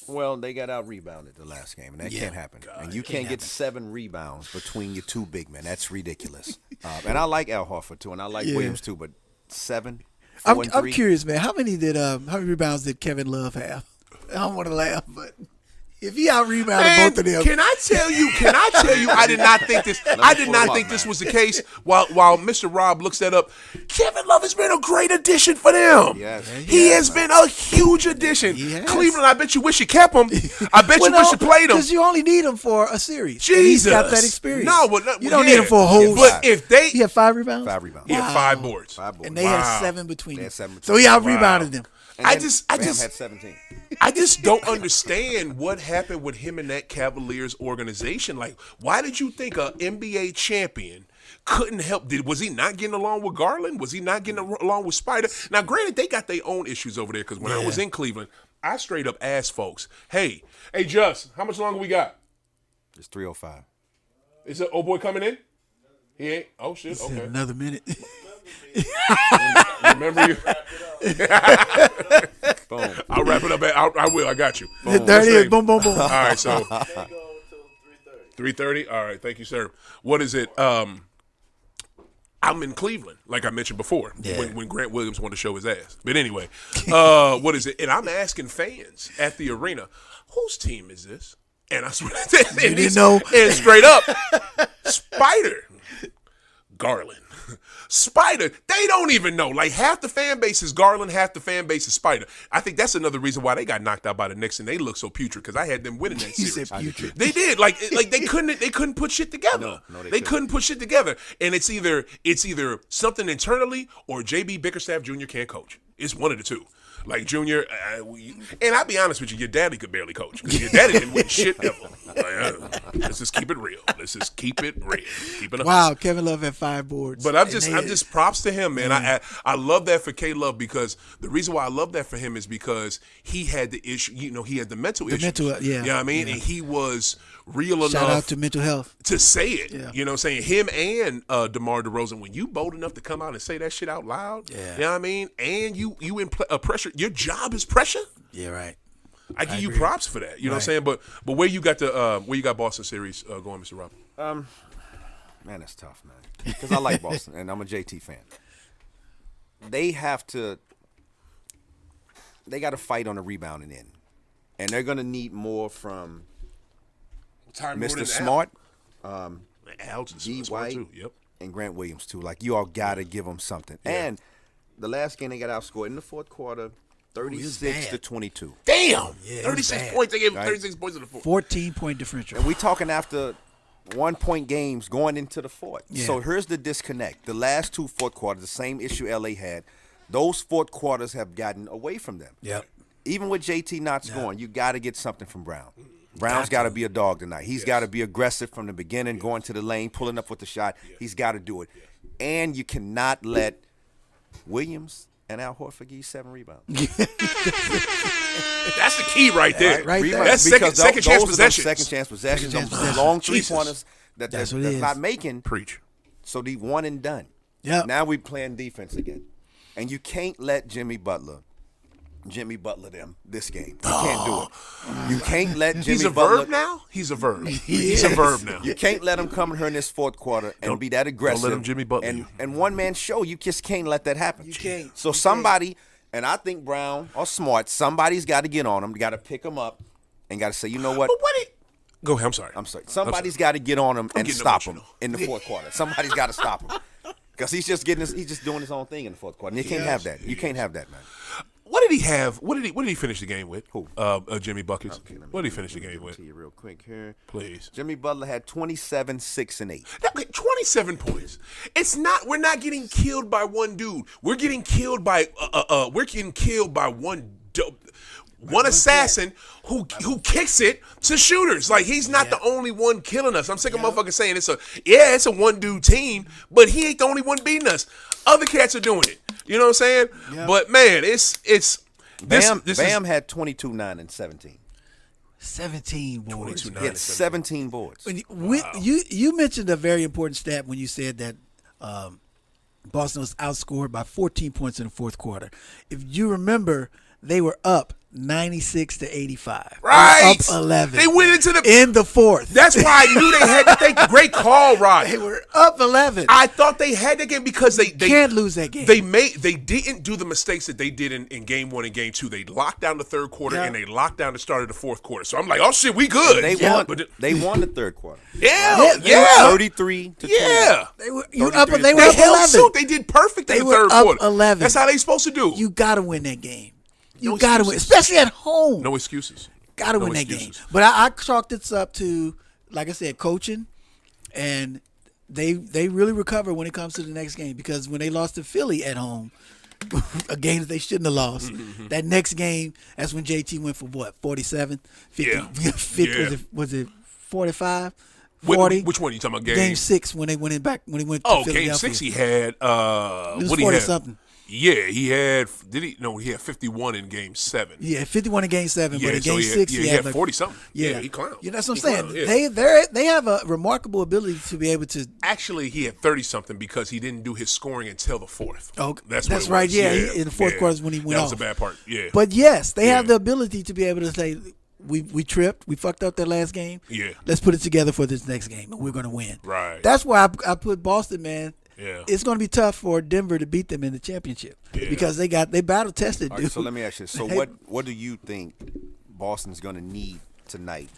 Well, they got out rebounded the last game, and that can't happen. God, and you can't get 7 rebounds between your 2 big men. That's ridiculous. And I like Al Horford too, and I like Williams too, but 7. I'm curious, man. How many rebounds did Kevin Love have? I don't want to laugh, but If he out rebounded both of them, can I tell you? I did not think this. I did not think this was the case. While Mr. Rob looks that up, Kevin Love has been a great addition for them. Yes. He has been a huge addition. Cleveland, I bet you wish you kept him. I bet you wish you played him because you only need him for a series. Jesus, and he's got that experience. No, but you don't need him for a whole. But if he had 5 rebounds. 5 rebounds. He had 5 boards. And they had 7 between them. So he out rebounded them. I just had 17. I just don't understand what happened with him in that Cavaliers organization. Like, why did you think an NBA champion couldn't help? Was he not getting along with Garland? Was he not getting along with Spider? Now, granted, they got their own issues over there because when I was in Cleveland, I straight up asked folks, hey, Just, how much longer we got? It's 3:05. Is the old boy coming in? He ain't? Oh, shit, okay. Another minute. Remember you? Boom. I'll wrap it up. I will. I got you. Boom. There it is. Boom, boom, boom. All right, so 3:30. All right, thank you, sir. What is it? I'm in Cleveland, like I mentioned before, when Grant Williams wanted to show his ass. But anyway, what is it? And I'm asking fans at the arena, whose team is this? And I swear, you didn't know. And straight up, Spider, Garland. Spider, they don't even know. Like, half the fan base is Garland, half the fan base is Spider. I think that's another reason why they got knocked out by the Knicks and they look so putrid because I had them winning that series. You said putrid. They did. Like they couldn't put shit together. No, they couldn't put shit together. And it's either something internally or JB Bickerstaff Jr. can't coach. It's one of the two. Like, Junior, and I'll be honest with you, your daddy could barely coach because your daddy didn't win shit ever. Let's just keep it real. Let's just keep it real. Wow, Kevin Love had 5 boards. But I'm just props to him, man. I love that for K Love because the reason why I love that for him is because he had the issue. He had the mental issue. You know what I mean? Yeah. And he was real enough. Shout out to mental health to say it. Yeah. You know what I'm saying? Him and DeMar DeRozan, when you bold enough to come out and say that shit out loud, you know what I mean? And you in pressure. Your job is pressure. Yeah, right. I give you props for that. You know what I'm saying? But where you got Boston series going, Mr. Rob? Man, that's tough, man. Because I like Boston and I'm a JT fan. They got to fight on the rebounding end, and they're gonna need more from Mr. Smart, G. White, too. Yep. And Grant Williams too. Like, you all gotta give them something. Yeah. And the last game they got outscored in the fourth quarter, 36-22. Damn, 36 points. They gave him 36 points in the fourth. 14-point differential. And we talking after 1-point games going into the fourth. Yeah. So here's the disconnect. The last 2 fourth quarters, the same issue LA had. Those fourth quarters have gotten away from them. Yep. Even with JT not scoring, you got to get something from Brown. Brown's got to be a dog tonight. He's got to be aggressive from the beginning, going to the lane, pulling up with the shot. He's got to do it. And you cannot let Williams and Al Horford give you 7 rebounds. That's the key right there. Right there. That's second chance possessions. Second chance possessions. Long 3-pointers that they're not making. Preach. So the one and done. Yeah. Now we playing defense again. And you can't let Jimmy Butler them this game. You can't do it. You can't let Jimmy Butler. He's a verb now? He's a verb. He's a verb now. You can't let him come in here in this fourth quarter and be that aggressive. Don't let him Jimmy Butler. And one-man show, you just can't let that happen. You can't. So somebody, and I think Brown or Smart, somebody's got to get on him, got to pick him up, and got to say, you know what? But go ahead. I'm sorry. Somebody's got to get on him and stop him in the fourth quarter. Somebody's got to stop him. Because he's just doing his own thing in the fourth quarter. And you can't have that. You can't have that, man. What did he have? What did he finish the game with? Who? Jimmy Buckets. Okay, what did he finish the game with? To you real quick here, please. Jimmy Butler had 27, 6, and 8. 27 points. We're not getting killed by one dude. We're getting killed by one assassin who kicks it to shooters. Like, he's not the only one killing us. I'm sick of motherfuckers saying it's a one dude team, but he ain't the only one beating us. Other cats are doing it. You know what I'm saying? Yep. But man, Bam had 22, 9, and 17. 17 boards. He had 17 boards. You mentioned a very important stat when you said that Boston was outscored by 14 points in the fourth quarter. If you remember, they were up 96-85. Right. Up 11. They went into in the fourth. That's why I knew they had to think. Great call, Rod. They were up 11. I thought they had that game because they can't lose that game. They didn't do the mistakes that they did in game 1 and game 2. They locked down the third quarter and they locked down the start of the fourth quarter. So I'm like, oh shit, we good. They won the third quarter. Yeah. 33 to 20. Yeah. They were They up held 11. suit. They did perfect in the third quarter. 11. That's how they supposed to do. You got to win that game. You got to win, especially at home. No excuses. Got to win that game. But I chalked this up to, like I said, coaching, and they really recover when it comes to the next game, because when they lost to Philly at home, a game that they shouldn't have lost, that next game, that's when JT went for what, 47? 50, 50 was it 45? 40? Which one are you talking about? Game 6 when they went to Philadelphia. Game 6 he had it was what 40 he had? something. Yeah, he had. Did he? No, he had 51 in game 7. Yeah, 51 in game 7, but in so game 6 he had 40 something. Yeah, he clowned. Yeah, that's what I'm saying. Yeah. They have a remarkable ability to be able to. Actually, he had 30 something because he didn't do his scoring until the fourth. Oh, that's right. Yeah, in the fourth quarter is when he went off. That was the bad part. Yeah, but yes, they have the ability to be able to say, we tripped, we fucked up that last game. Yeah, let's put it together for this next game, and we're going to win. Right. That's why I put Boston, man. Yeah. It's going to be tough for Denver to beat them in the championship because they battle tested. Right, so let me ask you. So what do you think Boston's going to need tonight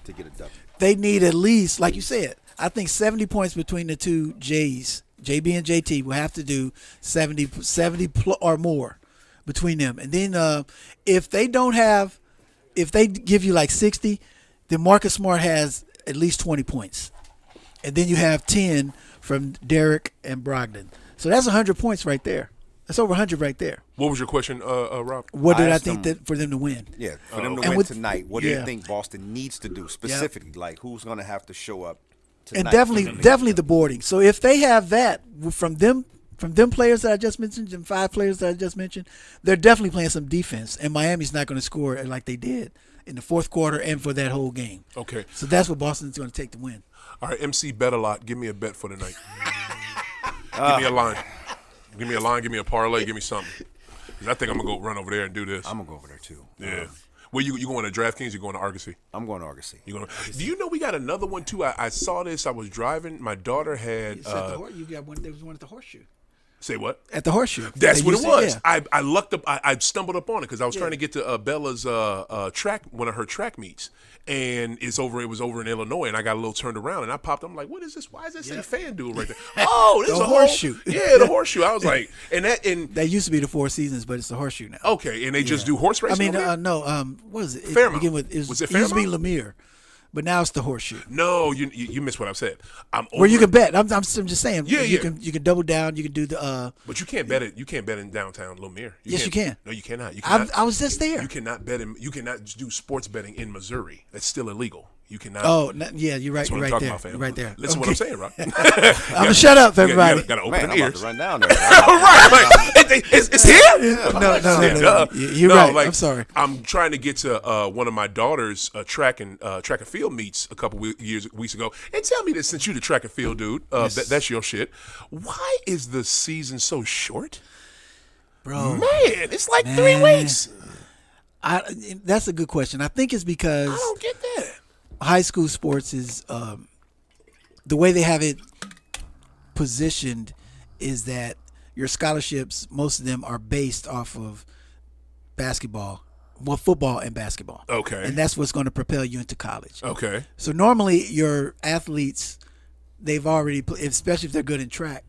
to get a W? They need at least, like you said, I think 70 points between the two J's. JB and JT will have to do 70 or more between them. And then if they give you like 60, then Marcus Smart has at least 20 points. And then you have 10 from Derek and Brogdon. So that's 100 points right there. That's over 100 right there. What was your question, Rob? What did I think that for them to win? Yeah, for them to win tonight, what do you think Boston needs to do specifically? Like, who's going to have to show up tonight? And definitely the boarding. So if they have that from them players that I just mentioned, and 5 players that I just mentioned, they're definitely playing some defense. And Miami's not going to score like they did in the fourth quarter and for that whole game. Okay. So that's what Boston's going to take to win. All right, MC Bet a lot. Give me a bet for tonight. Give me a line. Give me a line. Give me a parlay. Give me something. Because I think I'm going to go run over there and do this. I'm going to go over there, too. Yeah. Well, you going to DraftKings or you going to Argosy? I'm going to Argosy. Do you know we got another one, too? I saw this. I was driving. My daughter had you got one. There was one at the Horseshoe. Say what? At the Horseshoe. That's what it was. Yeah. I lucked up. I stumbled up on it because I was trying to get to Bella's one of her track meets, and it was over in Illinois, and I got a little turned around, and I popped up. I'm like, what is this? Why is this a FanDuel right there? Oh, this is a Horseshoe. The Horseshoe. I was like, and that used to be the Four Seasons, but it's the Horseshoe now. Okay, and they just do horse racing. I mean, no. What was it? Fairmount. Was it Fairmount? It used to be Lemire. But now it's the Horseshoe. No, you missed what I've said. Where you can bet. I'm just saying. Yeah, you can double down. You can do the. But you can't bet it. You can't bet in downtown Lemire. Yes, you can. No, you cannot. I was just there. You cannot bet in. You cannot do sports betting in Missouri. That's still illegal. You cannot. Oh, yeah, you're right. You're right there. About, you're right there. Listen what I'm saying, Rob. I'm gonna shut up, everybody. Got to open the ears. I'm about to run down there. Right. It's here? No. You're right. I'm sorry. I'm trying to get to one of my daughter's track and field meets a couple weeks ago. And tell me this, since you're the track and field dude, that's your shit. Why is the season so short? Bro. Man, it's like 3 weeks. That's a good question. I think it's because I don't get that. High school sports is the way they have it positioned is that your scholarships, most of them are based off of basketball, football and basketball. Okay. And that's what's going to propel you into college. Okay. So normally your athletes, they've already, especially if they're good in track,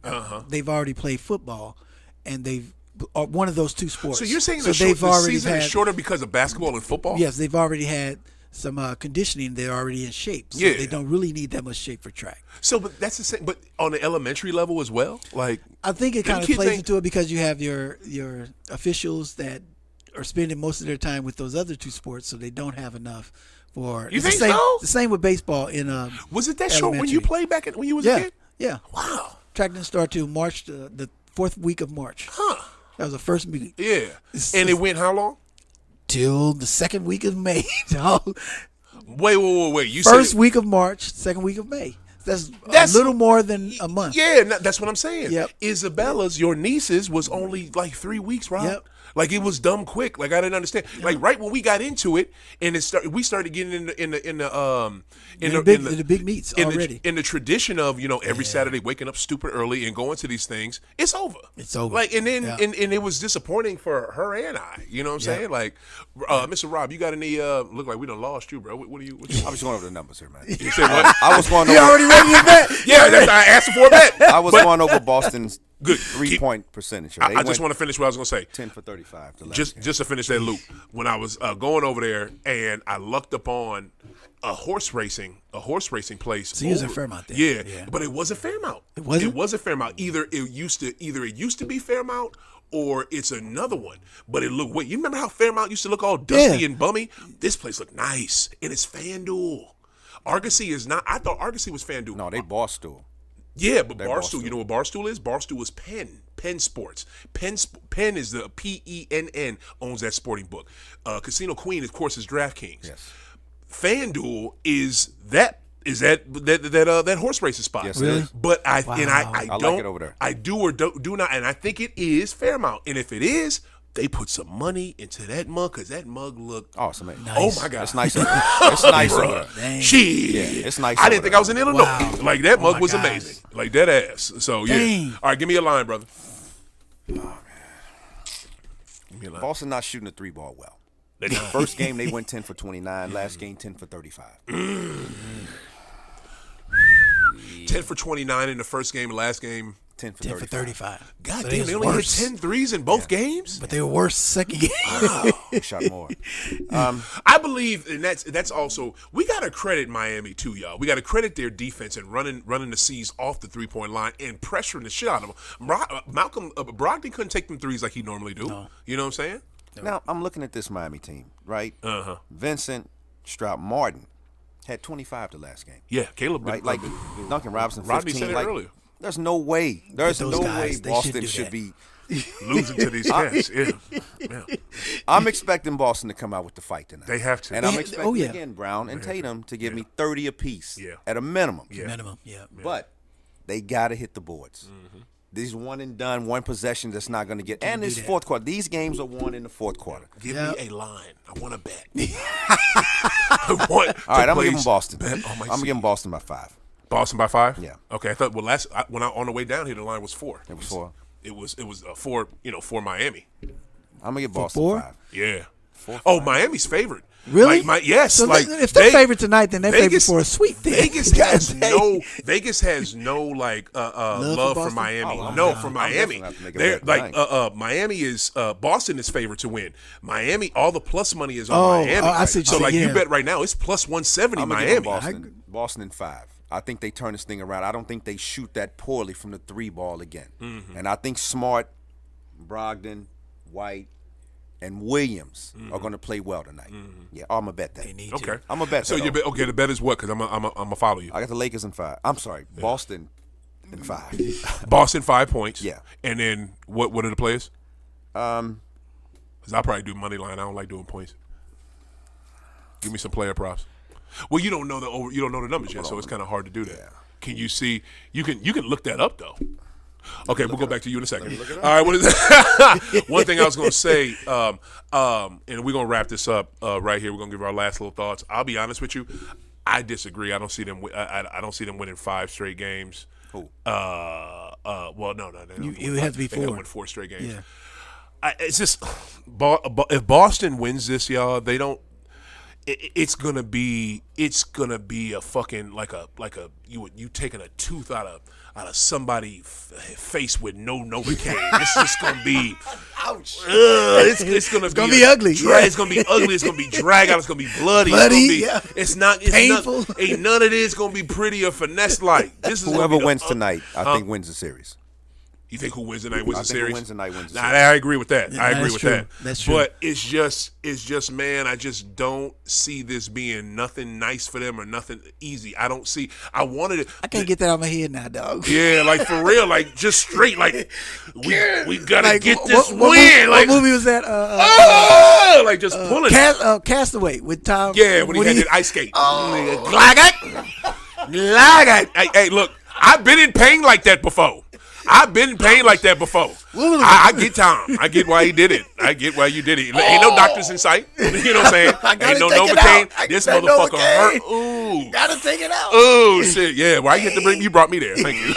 they've already played football, and they've one of those two sports. So you're saying the season is shorter because of basketball and football? Yes, they've already had some conditioning. They're already in shape, so they don't really need that much shape for track. So, but that's the same. But on the elementary level as well, like I think it kind of plays into it because you have your officials that are spending most of their time with those other two sports, so they don't have enough for. You think so? The same with baseball. Was it that short when you played when you was a kid? Yeah. Wow. Track didn't start till March, the 4th week of March. Huh. That was the first week. Yeah. And it went how long? Till the 2nd week of May. Wait. You first week of March, 2nd week of May. That's a little more than a month. Yeah, that's what I'm saying. Yep. Isabella's, your niece's, was only like 3 weeks, right? Yep. Like it was dumb quick. Like I didn't understand. Like right when we got into it, and we started getting in the big meets already. In the tradition of every Saturday waking up stupid early and going to these things. It's over. It's over. Like and then and it was disappointing for her and I. You know what I'm saying? Like, Mr. Rob, you got any? Look like we done lost you, bro. What are you? I was going over the numbers here, man. You said what? I was going over. You already ready to bet? Yeah, I asked for a bet. I was going over Boston's good 3-point percentage. I just want to finish what I was going to say. 10 for 35. Just to finish that loop. When I was going over there and I lucked upon a horse racing place. So you was in Fairmount then. Yeah, but it wasn't Fairmount. It wasn't? It wasn't Fairmount. Either it used to be Fairmount or it's another one. But it looked. Wait, you remember how Fairmount used to look all dusty and bummy? This place looked nice, and it's FanDuel. Argosy is not. I thought Argosy was FanDuel. No, they Barstool. Yeah, but Barstool, you know what Barstool is? Barstool is Penn Sports. Penn is the PENN owns that sporting book. Casino Queen, of course, is DraftKings. Yes. FanDuel is that horse racing spot. Yes, really? it is. But I I don't like it over there. I do or do not, and I think it is Fairmount. And if it is, they put some money into that mug because that mug looked. Oh, it's amazing. Nice. Oh my God, It's nice. It's nice over there. Dang. Shit. Yeah, it's nice. I didn't think I was in Illinois. Wow. Like that mug my was gosh. amazing. Like that ass. So yeah. Dang. All right, give me a line, brother. Oh man. Give me a line. Boston not shooting the 3-ball well. They don't. First game they went 10 for 29. Last game 10 for 35. 10 for 29 in the first game. Last game 10 for 10 for 35. 35. God So damn, was they only hit worse. 10 threes in both games? But they were worse second game. Shot more. I believe, and that's also, we got to credit Miami too, y'all. We got to credit their defense and running the C's off the three-point line and pressuring the shit out of them. Malcolm Brogdon couldn't take them threes like he normally do. No. You know what I'm saying? Now, I'm looking at this Miami team, right? Uh-huh. Vincent Stroud Martin had 25 the last game. Yeah, Caleb. Right? Like Duncan Robinson, 15. Rodney said it like, earlier. There's no way. There's those no guys, way they Boston should should do be. Losing to these cats. Yeah. I'm expecting Boston to come out with the fight tonight. They have to. And I'm expecting, yeah. again, Brown and Tatum to give me 30 apiece Yeah. at a minimum. Yeah. Minimum, yeah. But they got to hit the boards. Mm-hmm. These one and done, one possession that's not going to get. And do this that. fourth quarter. These games are won in the fourth quarter. Give Yeah. me a line. I want to bet. I want All right, to I'm going to give them place Boston. bet on my I'm going to seed. give them Boston by 5. Boston by 5? Yeah. Okay, I thought when I on the way down here the line was 4. It was 4. It was 4, for Miami. I'm going to give Boston 4? 5. Yeah. 4, Oh, 5. Miami's favored. Really? Yes. So like if they're favored tonight, then they're favored for a sweep. Then. Vegas has no like love for Boston? Miami. Oh, no, I'm for definitely Miami. gonna have to make a They're bet like Miami is Boston is favored to win. Miami, all the plus money is on Miami. I see what so you're like saying, you yeah. bet right now, it's plus 170 I'm going to give Miami. them Boston in 5. I think they turn this thing around. I don't think they shoot that poorly from the 3-ball again. Mm-hmm. And I think Smart, Brogdon, White, and Williams are going to play well tonight. Yeah, I'm going to bet that. They need Okay. to. I'm going to bet So that. you bet, okay, the bet is what? Because I'm gonna follow you. I got the Lakers in 5. I'm sorry, Boston in 5. Boston 5 points. Yeah. And then what are the players? Because I'll probably do money line. I don't like doing points. Give me some player props. Well, you don't know the numbers yet, so it's kind of hard to do that. Yeah. Can you see? You can look that up though. Okay, we'll go back to you in a second. All right, what is that? One thing I was going to say, and we're going to wrap this up right here. We're going to give our last little thoughts. I'll be honest with you, I disagree. I don't see them. I don't see them winning 5 straight games. Who? Well, no. You have to be They gotta 4. win 4 straight games. Yeah. It's just if Boston wins this, y'all, they don't. It's gonna be a fucking like a you taking a tooth out of somebody's face with no Novocaine. It's just gonna be, ouch. It's gonna be ugly. Yeah. It's gonna be ugly. It's gonna be drag out. It's gonna be bloody. It's not Painful. Ain't none of this gonna be pretty or finesse like. This is Whoever wins tonight, I think wins the series. You think who wins tonight wins the series? Who wins tonight wins the Nah, series. I agree with that. Yeah, I agree that's with true. that. That's true. But it's just, man, I just don't see this being nothing nice for them or nothing easy. I don't see. I wanted it. I can't get that out of my head now, dog. Yeah, like for real, like just straight, like we gotta Like, get this what win. Like, what movie was that? like just pulling. Castaway with Tom. Yeah, when he had that ice skate. Glaggot. Hey, look, I've been in pain like that before. I've been in pain like that before. I get Tom. I get why he did it. I get why you did it. Ain't no doctors in sight. You know what I'm saying? Ain't no Novocaine. This motherfucker hurt. Ooh. Gotta take it out. Ooh, shit. Yeah, why you had to bring? You brought me there. Thank you.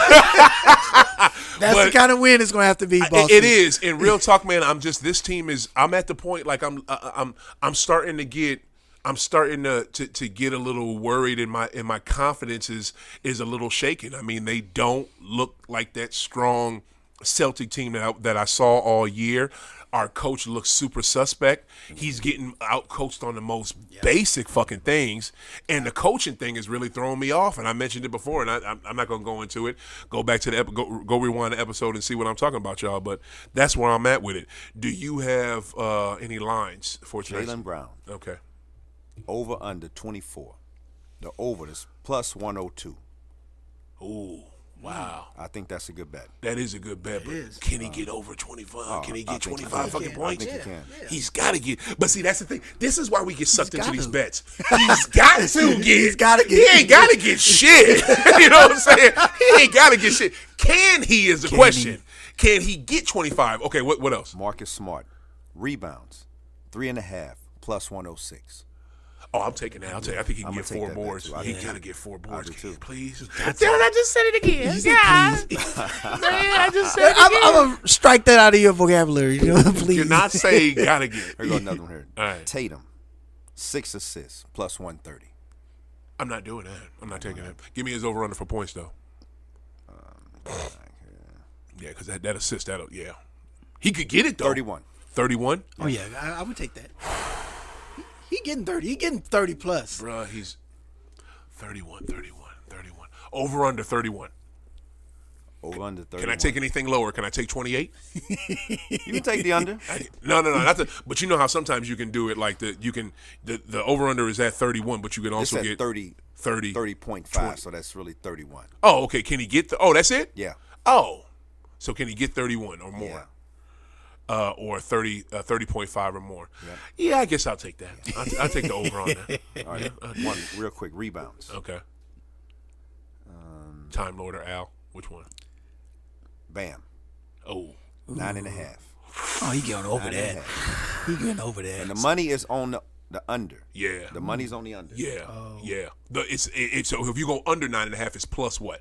That's the kind of win it's gonna have to be, Boston. It is. In real talk, man, this team is. I'm at the point like I'm starting to get. I'm starting to get a little worried, and my confidence is a little shaken. I mean, they don't look like that strong Celtic team that I saw all year. Our coach looks super suspect. He's getting out-coached on the most basic fucking things, and the coaching thing is really throwing me off. And I mentioned it before, and I'm not going to go into it. Go back to the go rewind the episode and see what I'm talking about, y'all. But that's where I'm at with it. Do you have any lines for Jaylen Brown? Okay. Over under 24. The over is plus 102. Ooh. Wow. I think that's a good bet. That is a good bet. But can he get over 25? Can he get 25 fucking points? I think he can. He's got to get. But see, that's the thing. This is why we get sucked into these bets. He's got to get. He's got to get. He ain't got to get shit. You know what I'm saying? He ain't got to get shit. Can he is the question. Can he get 25? Okay, what else? Marcus Smart. Rebounds. 3.5 plus 106. Oh, I'm taking that. I think he can get 4 boards. He got to get 4 boards. Please. Damn it, I just said it again. Yeah. Man, I just said it again. I'm going to strike that out of your vocabulary. Please. You're not saying got to get. Here goes another one here. All right. Tatum. 6 assists plus 130. I'm not doing that. I'm not taking that. Give me his over-under for points, though. Yeah, because that assist, yeah. He could get it, though. 31. 31? Oh, yeah. I would take that. He getting 30. He getting 30 plus. Bruh, he's 31. Over under 31. Over under 31. Can I take anything lower? Can I take 28? You can take the under. No. But you know how sometimes you can do it like the over under is at 31, but you can also get 30.5, so that's really 31. Oh, okay. Can he get that's it? Yeah. Oh. So can he get 31 or more? Yeah. Or 30.5 or more. Yeah, I guess I'll take that. I'll take the over on that. All right, one real quick. Rebounds. Okay. Time Lord or Al? Which one? Bam. Oh. 9.5. Oh, he getting over that. He getting over that. And the money is on the under. Yeah. The money's on the under. Yeah. Yeah. It's so if you go under 9.5, it's plus what?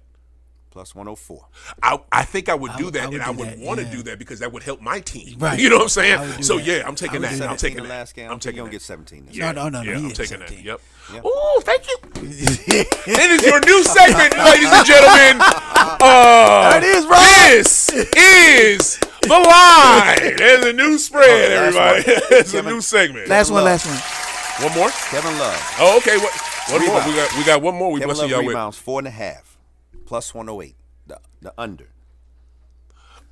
Plus 104. I think I would do that, and I would want to do that because that would help my team. Right. You know what I'm saying? So yeah, I'm taking that. I'm 17 taking the that. last game. I'm taking You're that. gonna get 17. Yeah. No. Yeah, I'm taking 17. that. Yep. Ooh, thank you. It is your new segment, ladies and gentlemen. That is right. This is the line. There's a new spread, everybody. It's a new segment. Last one. One more. Kevin Love. Oh, okay. One more. We got one more. We Kevin blessing Love y'all rebounds 4.5 plus 108. The under.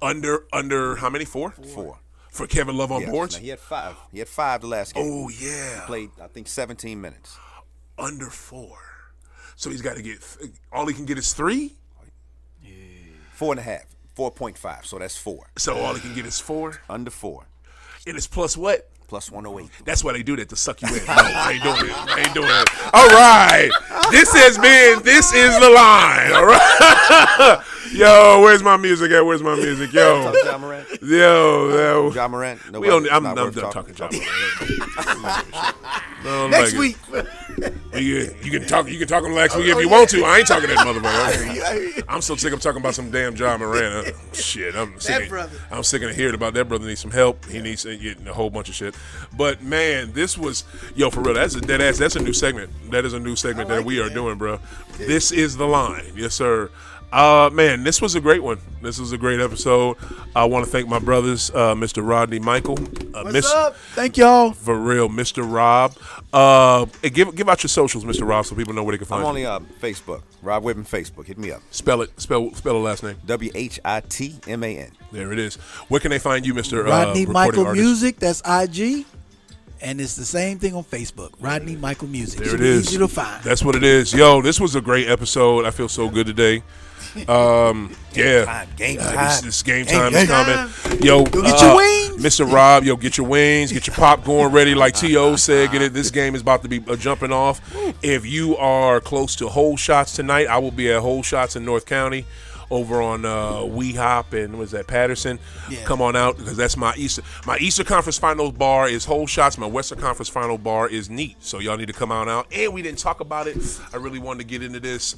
Under how many? 4? 4. For Kevin Love on boards? Now, he had 5. He had 5 the last game. Oh, yeah. He played, I think, 17 minutes. Under 4. So he's got to get, all he can get is 3? 4.5. 4.5. So that's 4. So all he can get is 4? Under 4. And it's plus what? Plus 108. That's why they do that, to suck you in. No, I ain't doing it. All right. This is the line. All right. Yo, where's my music at? Yo. Ja Morant? Yo. Ja Morant? I'm done talking Ja Morant. Next week. You can talk him next week if you want to. I ain't talking that motherfucker. I'm so sick of talking about some damn Ja Morant. Shit, I'm sick of hearing about that brother needs some help. He needs to get a whole bunch of shit. But man, this was for real. That's a dead ass. That's a new segment. That is a new segment that we are doing, bro. This is the line, yes sir. Man, this was a great one. This was a great episode. I want to thank my brothers, Mr. Rodney Michael. What's up? Thank y'all. For real, Mr. Rob. Give out your socials, Mr. Rob, so people know where they can find you. I'm only Facebook. Rob Whitman Facebook. Hit me up. Spell the last name. WHITMAN. There it is. Where can they find you, Mr. Rodney Michael artist? Music. That's IG. And it's the same thing on Facebook. Rodney Michael Music. There it is. Easy to find. That's what it is. Yo, this was a great episode. I feel so good today. Game time. This game time is coming. Yo, get your wings. Mr. Rob, get your wings, get your popcorn ready. Like T.O. said, get it. This game is about to be jumping off. If you are close to Whole Shots tonight, I will be at Whole Shots in North County over on Wee Hop and was that Patterson. Yeah. Come on out because that's my Easter. My Easter Conference Finals bar is Whole Shots. My Western Conference Final bar is Neat. So y'all need to come on out. And we didn't talk about it. I really wanted to get into this.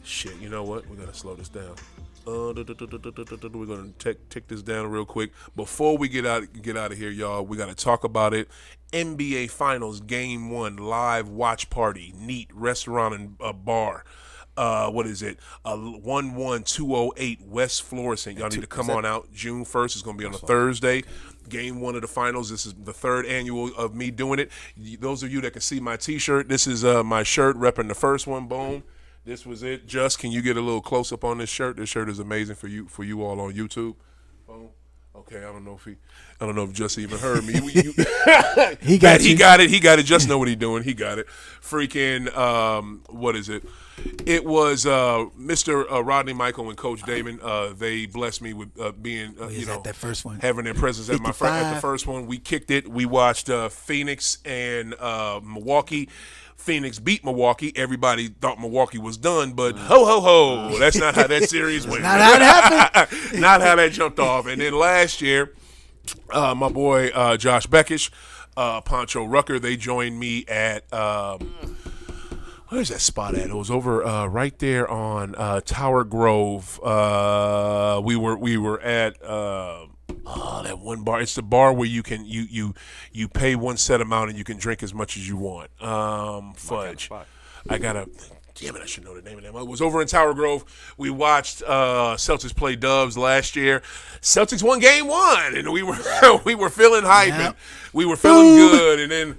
Shit, you know what? We gotta slow this down. We're gonna tick this down real quick before we get out of here, y'all. We gotta talk about it. NBA Finals Game 1 live watch party, Neat restaurant and bar. What is it? 11208 West Florissant. Y'all need to come on out. June 1st is gonna be on a Thursday. Game 1 of the finals. This is the 3rd annual of me doing it. Those of you that can see my T-shirt, this is my shirt repping the first one. Boom. This was it. Just, can you get a little close up on this shirt? This shirt is amazing for you all on YouTube. Boom. Okay, I don't know if Just even heard me. He got it. He got it. Just know what he's doing. He got it. Freaking what is it? It was Mr. Rodney Michael and Coach Damon. They blessed me with being that first one, having their presence at the first one. We kicked it. We watched Phoenix and Milwaukee. Phoenix beat Milwaukee. Everybody thought Milwaukee was done, but ho, that's not how that series went. Not how it happened. Not how that jumped off. And then last year, my boy Josh Beckish, Poncho Rucker, they joined me at where's that spot at? It was over right there on Tower Grove. We were at that one bar. It's the bar where you can you pay one set amount and you can drink as much as you want. Fudge. I gotta. Damn it! I should know the name of that. It was over in Tower Grove. We watched Celtics play Dubs last year. Celtics won Game 1, and we were feeling hype and we were feeling good, and then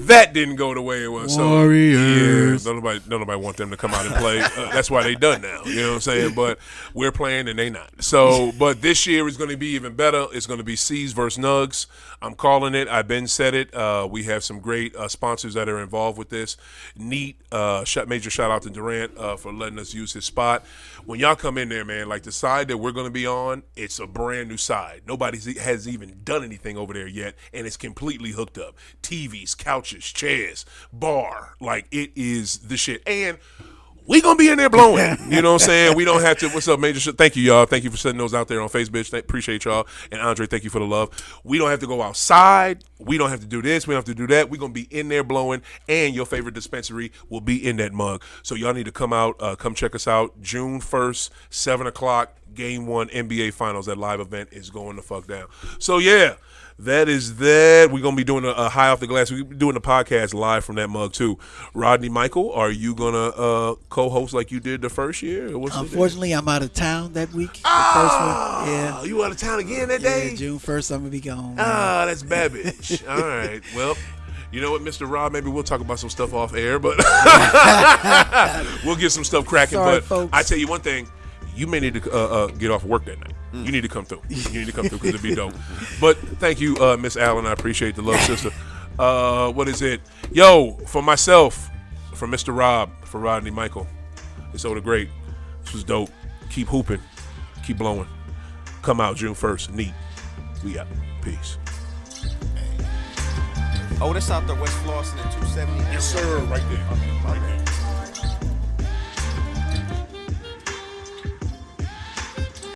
that didn't go the way it was. Warriors. So yeah, nobody want them to come out and play. That's why they done now. You know what I'm saying? But we're playing and they not. So, but this year is going to be even better. It's going to be C's versus Nugs. I'm calling it. I've been said it. We have some great sponsors that are involved with this. Neat. Major shout out to Durant for letting us use his spot. When y'all come in there, man, like the side that we're going to be on, it's a brand new side. Nobody has even done anything over there yet, and it's completely hooked up. TVs, couches, chairs, bar. Like, it is the shit. And we gonna be in there blowing. You know what I'm saying? We don't have to. What's up, Major? Thank you, y'all. Thank you for setting those out there on Facebook. Appreciate y'all. And Andre, thank you for the love. We don't have to go outside. We don't have to do this. We don't have to do that. We're gonna be in there blowing, and your favorite dispensary will be in that mug. So y'all need to come out, come check us out. June 1st, 7 o'clock, Game 1 NBA Finals. That live event is going the fuck down. So yeah. That is that. We're going to be doing a high off the glass. We're doing the podcast live from that mug, too. Rodney Michael, are you going to co-host like you did the first year? Unfortunately, I'm out of town that week. The first one. Yeah. You out of town again that day? Yeah, June 1st, I'm going to be gone. That's bad bitch. All right. Well, you know what, Mr. Rob, maybe we'll talk about some stuff off air, but we'll get some stuff cracking. Sorry, but folks. I tell you one thing. You may need to get off work that night. You need to come through. You need to come through because it'd be dope. But thank you, Miss Allen. I appreciate the love, sister. What is it? Yo, for myself, for Mr. Rob, for Rodney Michael, it's so the great. This was dope. Keep hooping. Keep blowing. Come out June 1st. Neat. We out. Peace. Oh, that's out there, West Florissant at 270. Yes, sir. Right there.